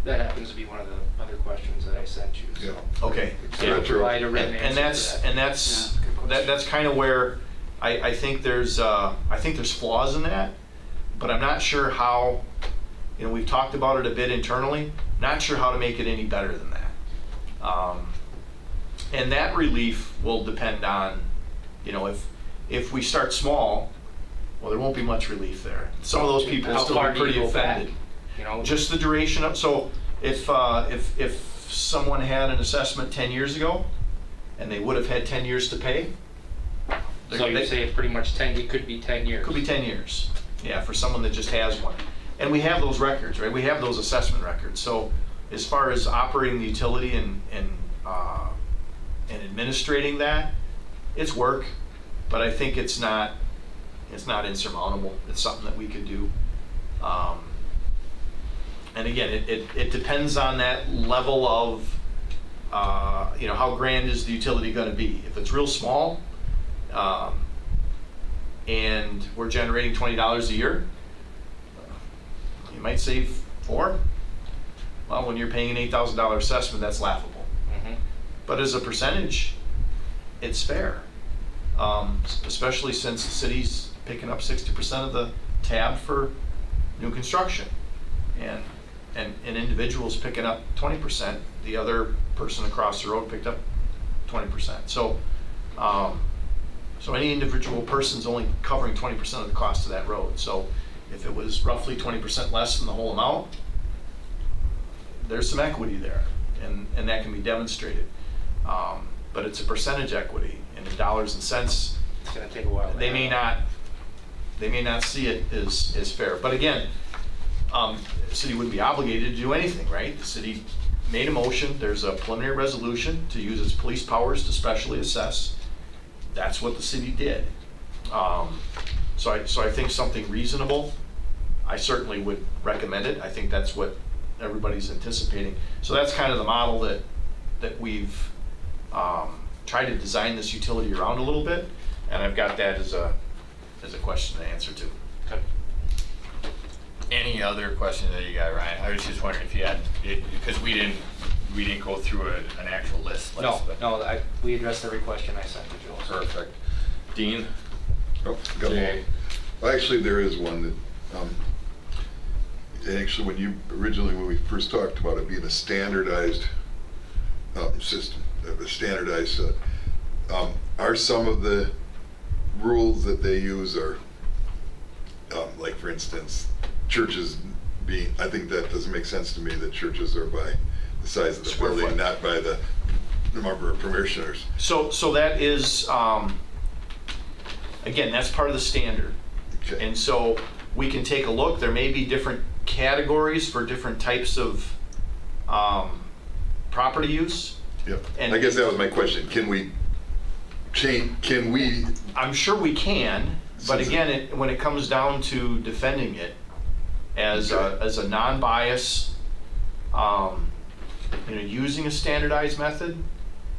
That happens to be one of the other questions that I sent you. So. Yeah. Okay. So Yeah. provide a written And answer to that. that's kind of where I think there's flaws in that, but I'm not sure how. We've talked about it a bit internally. Not sure how to make it any better than that. And that relief will depend on, if we start small, well, there won't be much relief there. Some of those people will How still far be do you pretty go back? offended. You know, Just the duration of, so if someone had an assessment 10 years ago and they would have had 10 years to pay. so you say pretty much 10, it could be 10 years. Could be 10 years, yeah, for someone that just has one. And we have those records, right? We have those assessment records. So as far as operating the utility and administrating that, it's work, but I think it's not insurmountable. It's something that we could do. And again, it depends on that level of, how grand is the utility going to be. If it's real small, and we're generating $20 a year, you might save $4. Well, when you're paying an $8,000 assessment, that's laughable. Mm-hmm. But as a percentage, it's fair, especially since the city's picking up 60% of the tab for new construction, and individuals picking up 20%. The other person across the road picked up 20%. So, so any individual person's only covering 20% of the cost of that road. So if it was roughly 20% less than the whole amount, there's some equity there, and that can be demonstrated. But it's a percentage equity, and in dollars and cents, It's going to take a while. they may not see it as fair. But again, the city wouldn't be obligated to do anything, right? The city made a motion. There's a preliminary resolution to use its police powers to specially assess. That's what the city did. So I think something reasonable, I certainly would recommend it. I think that's what everybody's anticipating. So that's kind of the model that we've tried to design this utility around a little bit, and I've got that as a question to answer to. Okay. Any other questions that you got, Ryan? I was just wondering if you had, because we didn't go through an actual list. We addressed every question I sent to Joel. Perfect. Dean? Oh, got Jay? one. Well, actually, there is one that, actually, when we first talked about it being a standardized system, a standardized are some of the rules that they use are, like for instance, churches being, I think that doesn't make sense to me that churches are by the size of the Square building, foot. not by the number of parishioners. So that is, again, that's part of the standard. Okay. And so we can take a look. There may be different categories for different types of property use. Yep. And- I guess that was my question. Can we change? Can we? I'm sure we can, but Since again, when it comes down to defending it as Okay. a non-bias, using a standardized method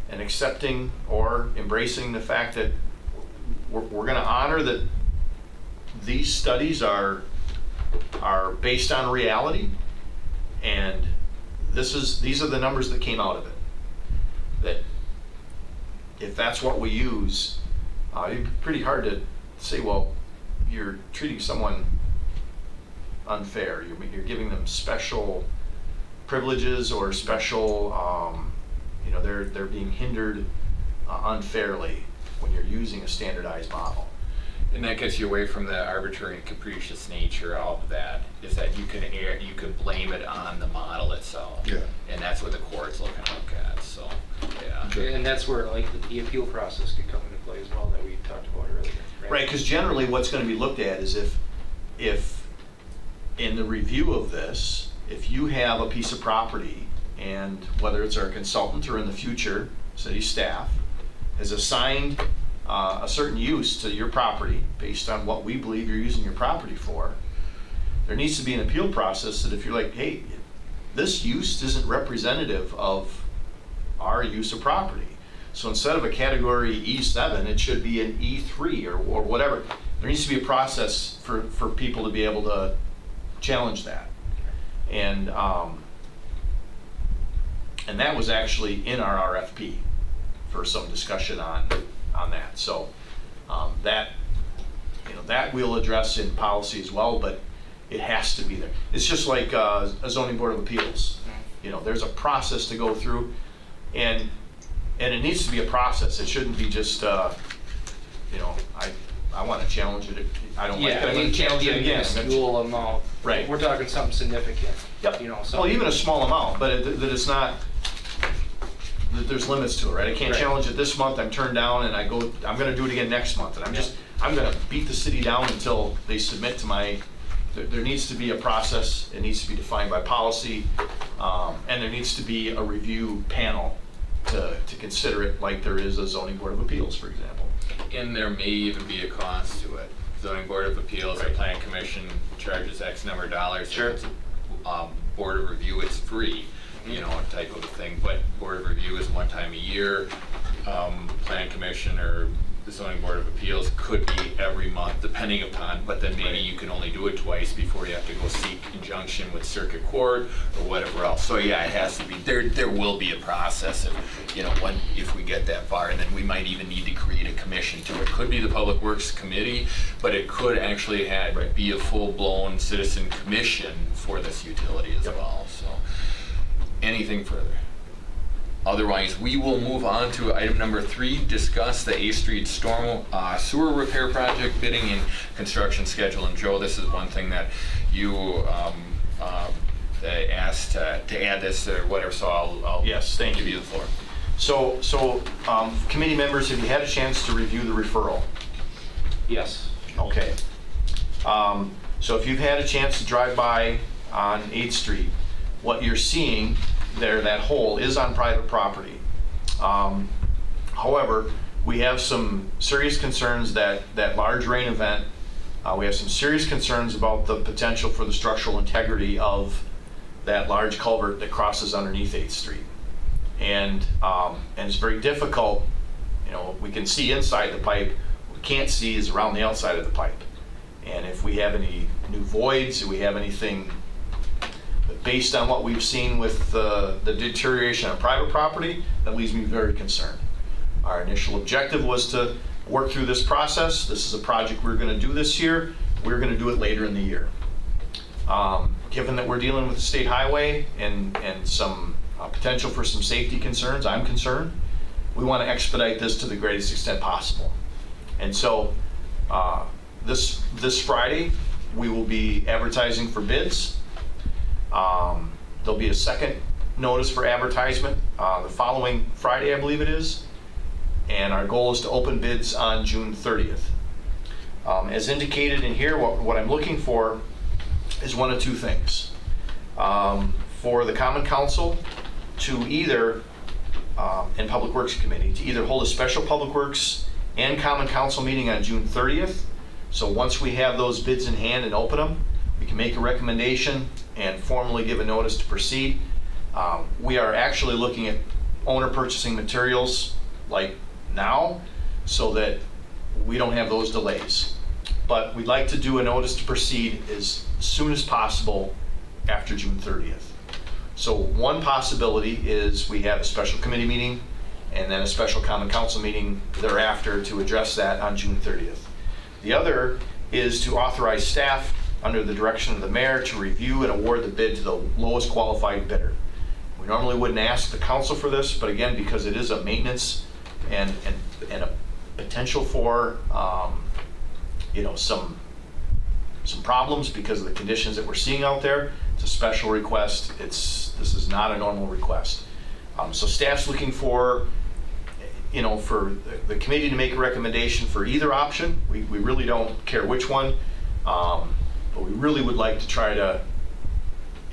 and accepting or embracing the fact that we're going to honor that these studies are based on reality, and these are the numbers that came out of it. That if that's what we use, it'd be pretty hard to say, well, you're treating someone unfair. You're giving them special privileges or special, they're being hindered unfairly when you're using a standardized model. And that gets you away from the arbitrary and capricious nature of that, is that you can blame it on the model itself. Yeah. And that's what the court's looking to look at, so, yeah. Okay. And that's where the appeal process could come into play as well that we talked about earlier. Right, because generally what's going to be looked at is if in the review of this, if you have a piece of property and whether it's our consultant or in the future, city staff, has assigned a certain use to your property based on what we believe you're using your property for, there needs to be an appeal process that if you're like, hey, this use isn't representative of our use of property. So instead of a category E7, it should be an E3 or whatever. There needs to be a process for people to be able to challenge that. And that was actually in our RFP for some discussion on that. So that we'll address in policy as well, but it has to be there. It's just like a zoning board of appeals. There's a process to go through, and it needs to be a process. It shouldn't be just I want to challenge it. I don't like it. I'm going to challenge it again. Minuscule amount. Right. We're talking something significant. Yep. Something. Well, even a small amount, but that it's not. That there's limits to it, right? I can't challenge it this month. I'm turned down, and I'm going to do it again next month, and I'm going to beat the city down until they submit to my. There needs to be a process. It needs to be defined by policy, and there needs to be a review panel to consider it, like there is a zoning board of appeals, for example. And there may even be a cost to it. Zoning Board of Appeals or Plan Commission charges X number of dollars. Sure. If it's Board of Review, it's free, type of a thing. But Board of Review is one time a year. Plan Commission or the Zoning Board of Appeals could be every month, depending upon, but then maybe you can only do it twice before you have to go seek injunction with circuit court or whatever else. So yeah, it has to be, there will be a process of, if we get that far, and then we might even need to create a commission to it. It could be the Public Works Committee, but it could actually be a full-blown citizen commission for this utility as well. So anything further? Otherwise, we will move on to item number 3, discuss the A Street storm sewer repair project bidding and construction schedule. And Joe, this is one thing that you asked to add this or whatever, so I'll yes, thank give you. you the floor. So committee members, have you had a chance to review the referral? Yes. Okay. So if you've had a chance to drive by on 8th Street, what you're seeing there, that hole, is on private property. However, we have some serious concerns that large rain event, we have some serious concerns about the potential for the structural integrity of that large culvert that crosses underneath 8th Street. And it's very difficult, we can see inside the pipe, what we can't see is around the outside of the pipe. And if we have any new voids, if we have anything, based on what we've seen with the deterioration on private property, that leaves me very concerned. Our initial objective was to work through this process. This is a project we're going to do this year. We're going to do it later in the year. Given that we're dealing with the state highway and some potential for some safety concerns, I'm concerned. We want to expedite this to the greatest extent possible. And so this Friday, we will be advertising for bids. There'll be a second notice for advertisement the following Friday, I believe it is, and our goal is to open bids on June 30th. As indicated in here, what I'm looking for is one of two things. For the Common Council to either, and Public Works Committee, to either hold a special Public Works and Common Council meeting on June 30th. So once we have those bids in hand and open them, we can make a recommendation and formally give a notice to proceed. We are actually looking at owner purchasing materials like now so that we don't have those delays. But we'd like to do a notice to proceed as soon as possible after June 30th. So one possibility is we have a special committee meeting and then a special Common Council meeting thereafter to address that on June 30th. The other is to authorize staff under the direction of the mayor to review and award the bid to the lowest qualified bidder. We normally wouldn't ask the council for this, but again, because it is a maintenance and a potential for some problems because of the conditions that we're seeing out there, it's a special request. This is not a normal request. So staff's looking for for the committee to make a recommendation for either option. We really don't care which one. But we really would like to try to,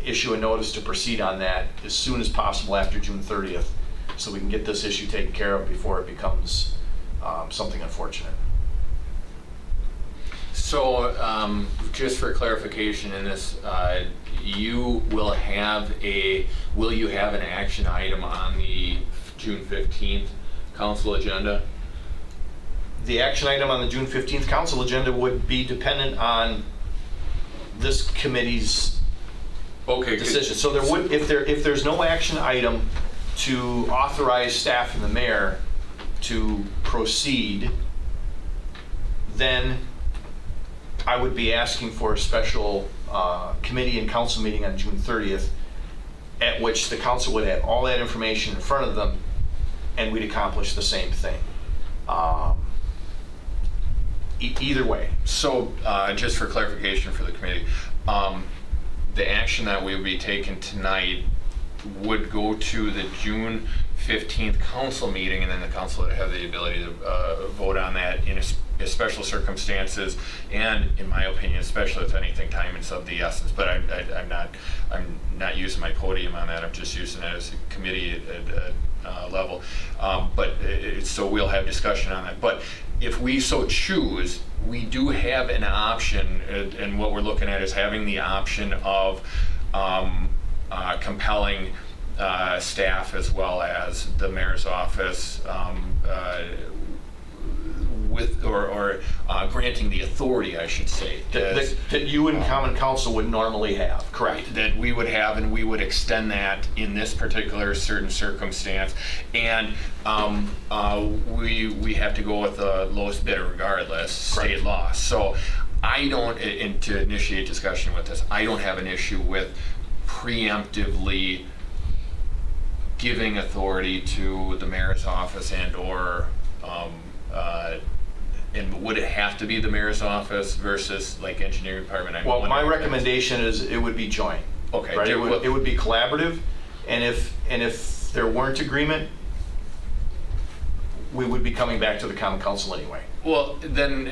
issue a notice to proceed on that as soon as possible after June 30th, so we can get this issue taken care of before it becomes something unfortunate. So, just for clarification in this, you will have will you have an action item on the June 15th council agenda? The action item on the June 15th council agenda would be dependent on this committee's decision. So there would, if there's no action item to authorize staff and the mayor to proceed, then I would be asking for a special committee and council meeting on June 30th, at which the council would have all that information in front of them, and we'd accomplish the same thing. Either way. So, just for clarification for the committee, the action that we would be taking tonight would go to the June 15th council meeting, and then the council would have the ability to vote on that in special circumstances, and in my opinion, especially if anything, time is of the essence. But I'm not using my podium on that. I'm just using it as a committee level. So we'll have discussion on that. But if we so choose, we do have an option, and what we're looking at is having the option of compelling staff as well as the mayor's office with or granting the authority, I should say, that you and common council would normally have. Correct. That we would have, and we would extend that in this particular certain circumstance, and we have to go with the lowest bidder regardless, state law. So I don't, and to initiate discussion with this, I don't have an issue with preemptively giving authority to the mayor's office and/or and would it have to be the mayor's office versus like engineering department? Well, my recommendation is it would be joint. Okay. Right? It would be collaborative, and if there weren't agreement, we would be coming back to the common council anyway. Well, then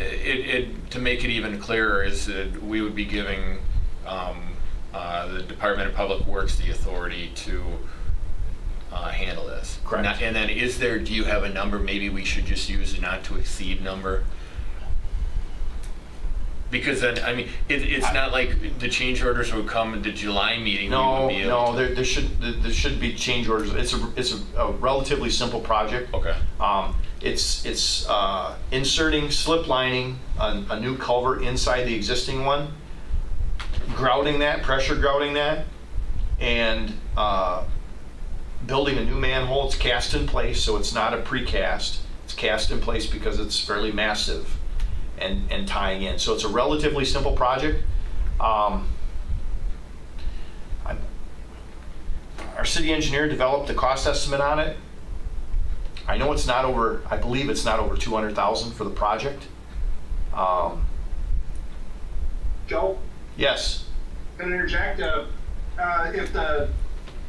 to make it even clearer is that we would be giving the Department of Public Works the authority to handle this. Correct. And then do you have a number? Maybe we should just use a not to exceed number? Because then, I mean, it's not like the change orders would come at the July meeting. There should be change orders. It's a relatively simple project. Okay. It's inserting slip lining, a new culvert inside the existing one, grouting that, pressure grouting that, and building a new manhole. It's cast in place, so it's not a precast. It's cast in place because it's fairly massive and tying in. So it's a relatively simple project. Our city engineer developed a cost estimate on it. I know it's not over, I believe it's not over 200,000 for the project. Joe? Yes. Can I interject?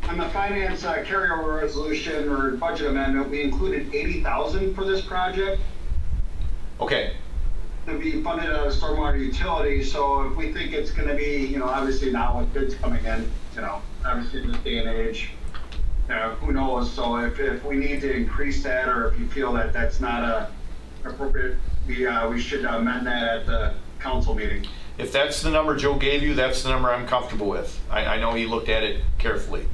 On the finance carryover resolution or budget amendment, we included 80,000 for this project. Okay. To be funded out of stormwater utility. So if we think it's going to be, obviously now with bids coming in, obviously in this day and age, who knows? So if we need to increase that, or if you feel that that's not appropriate, we should amend that at the council meeting. If that's the number Joe gave you, that's the number I'm comfortable with. I know he looked at it carefully.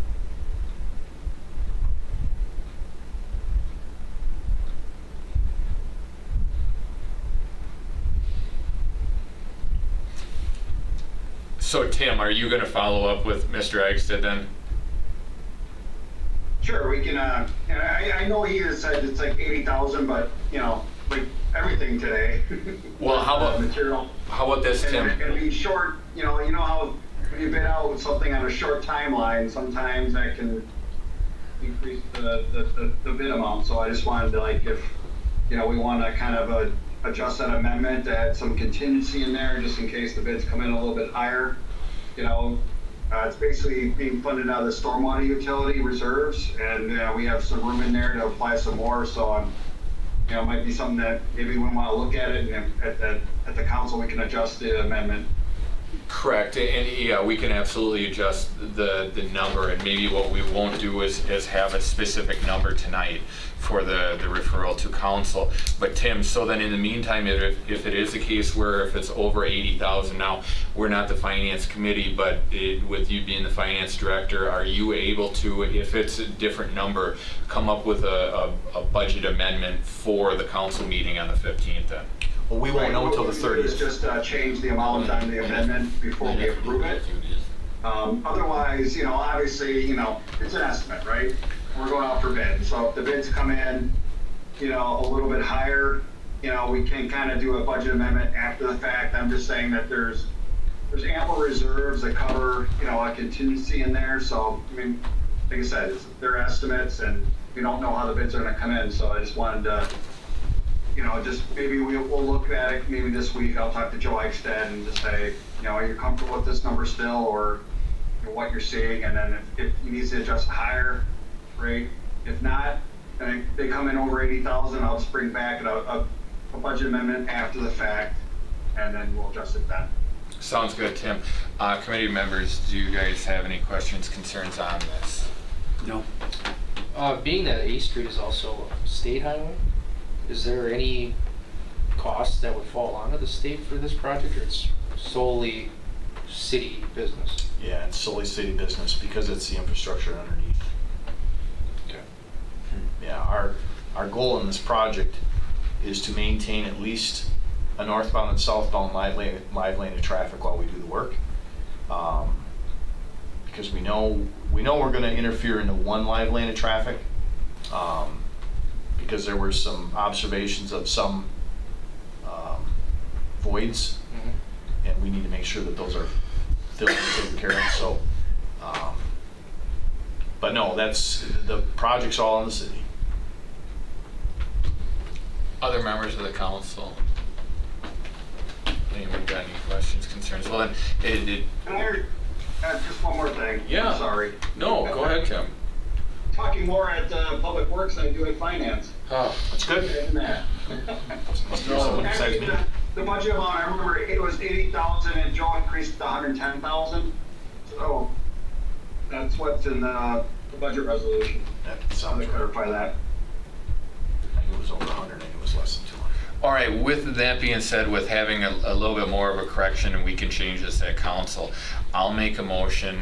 So Tim, are you going to follow up with Mr. Eichstadt then? Sure, we can. I know he has said it's like 80,000, but like everything today. Well, how about material? How about this, Tim? And be short. You know how when you bid out with something on a short timeline, sometimes that can increase the bid amount. So I just wanted to, like, if we want to kind of adjust that amendment, add some contingency in there just in case the bids come in a little bit higher. It's basically being funded out of the stormwater utility reserves, and we have some room in there to apply some more. So it might be something that maybe we want to look at it, and at the council we can adjust the amendment. Correct, and yeah, we can absolutely adjust the number, and maybe what we won't do is have a specific number tonight for the referral to council. But Tim, so then in the meantime, if it is a case where if it's over 80,000, now we're not the finance committee, but with you being the finance director, are you able to, if it's a different number, come up with a budget amendment for the council meeting on the 15th then? Well, we won't know until the 30th. Just change the amount on the amendment before we approve it. Otherwise, you know, obviously, you know, it's an estimate, right? We're going out for bid. So if the bids come in, you know, a little bit higher, you know, we can kind of do a budget amendment after the fact. I'm just saying that there's ample reserves that cover, you know, a contingency in there. So, I mean, like I said, it's their estimates and we don't know how the bids are going to come in. So I just wanted to, you know, just maybe we'll look at it maybe this week. I'll talk to Joe Eichstead and just say, you know, are you comfortable with this number still, or you know, what you're seeing? And then if he needs to adjust higher, great. If not, and they come in over 80,000, I'll just bring back a budget amendment after the fact, and then we'll adjust it then. Sounds good, Tim. Committee members, do you guys have any questions, concerns on this? No. Being that A Street is also a state highway, is there any costs that would fall onto the state for this project, or it's solely city business? Yeah, it's solely city business because it's the infrastructure underneath. Okay. Yeah, our goal in this project is to maintain at least a northbound and southbound live lane of traffic while we do the work. Because we know we're going to interfere into one live lane of traffic. Because there were some observations of some voids, and we need to make sure that those are filled and taken care of. So, but no, that's the project's all in the city. Other members of the council? Anyone got any questions, concerns? Well, then, Can I add just one more thing? Yeah. I'm sorry. No, go ahead, Tim. Talking more at Public Works than I do at Finance. Oh, That's good. Other than that. Must be someone besides me. The budget amount, I remember it was 80,000 and Joe increased it to 110,000. So that's what's in the budget resolution. That I'm sounds going to right. clarify that. I knew it was over 100, I knew it was less than 200. all right, with that being said, with having a little bit more of a correction, and we can change this at council, I'll make a motion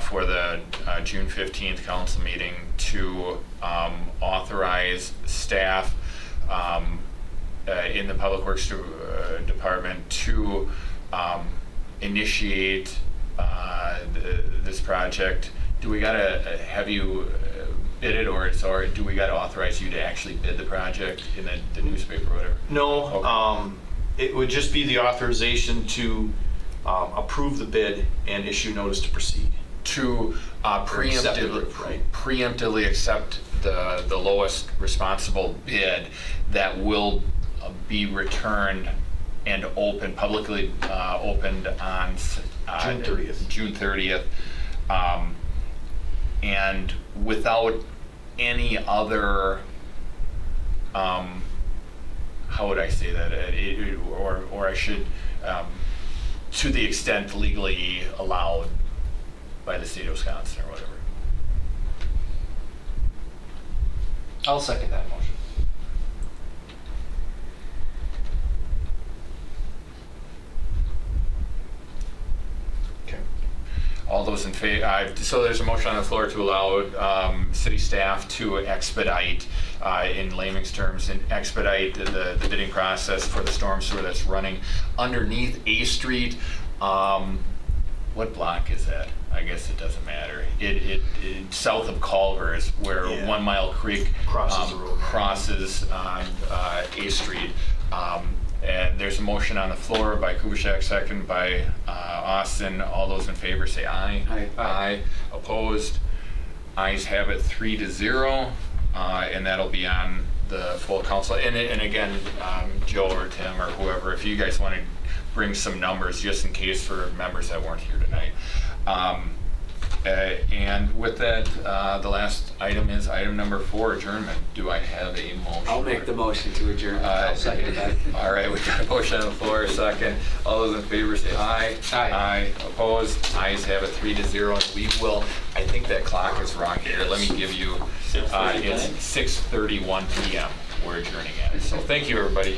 for the June 15th council meeting to authorize staff in the Public Works Department to initiate this project. Do we gotta have you bid it, or do we gotta authorize you to actually bid the project in the newspaper or whatever? No, Okay. it would just be the authorization to approve the bid and issue notice to proceed. To accept it, right. preemptively accept the lowest responsible bid that will be returned and publicly opened on June 30th. June 30th, and without any other, how would I say that? Or I should, to the extent legally allowed by the state of Wisconsin or whatever. I'll second that motion. Okay. All those in favor, so there's a motion on the floor to allow city staff to expedite, in layman's terms, and expedite the bidding process for the storm sewer that's running underneath A Street. What block is that? I guess it doesn't matter. It south of Culver is where Yeah. 1 Mile Creek Crosses the road. crosses on A Street. And there's a motion on the floor by Kubitschek, second by Austin. All those in favor say aye. Aye. Aye. Opposed? Ayes have it 3-0, and that'll be on the full council. And again, Joe or Tim or whoever, if you guys want to bring some numbers just in case for members that weren't here tonight. And with that, the last item is item number 4, adjournment. Do I have a motion? I'll make the motion to adjourn. I'll second that. All right, we've got a motion on the floor, a second. All those in favor say aye. Aye. Aye. Opposed? Ayes have it 3-0. And we will, I think that clock is wrong here. Let me give you, it's 6:31 p.m. We're adjourning at it. So thank you, everybody.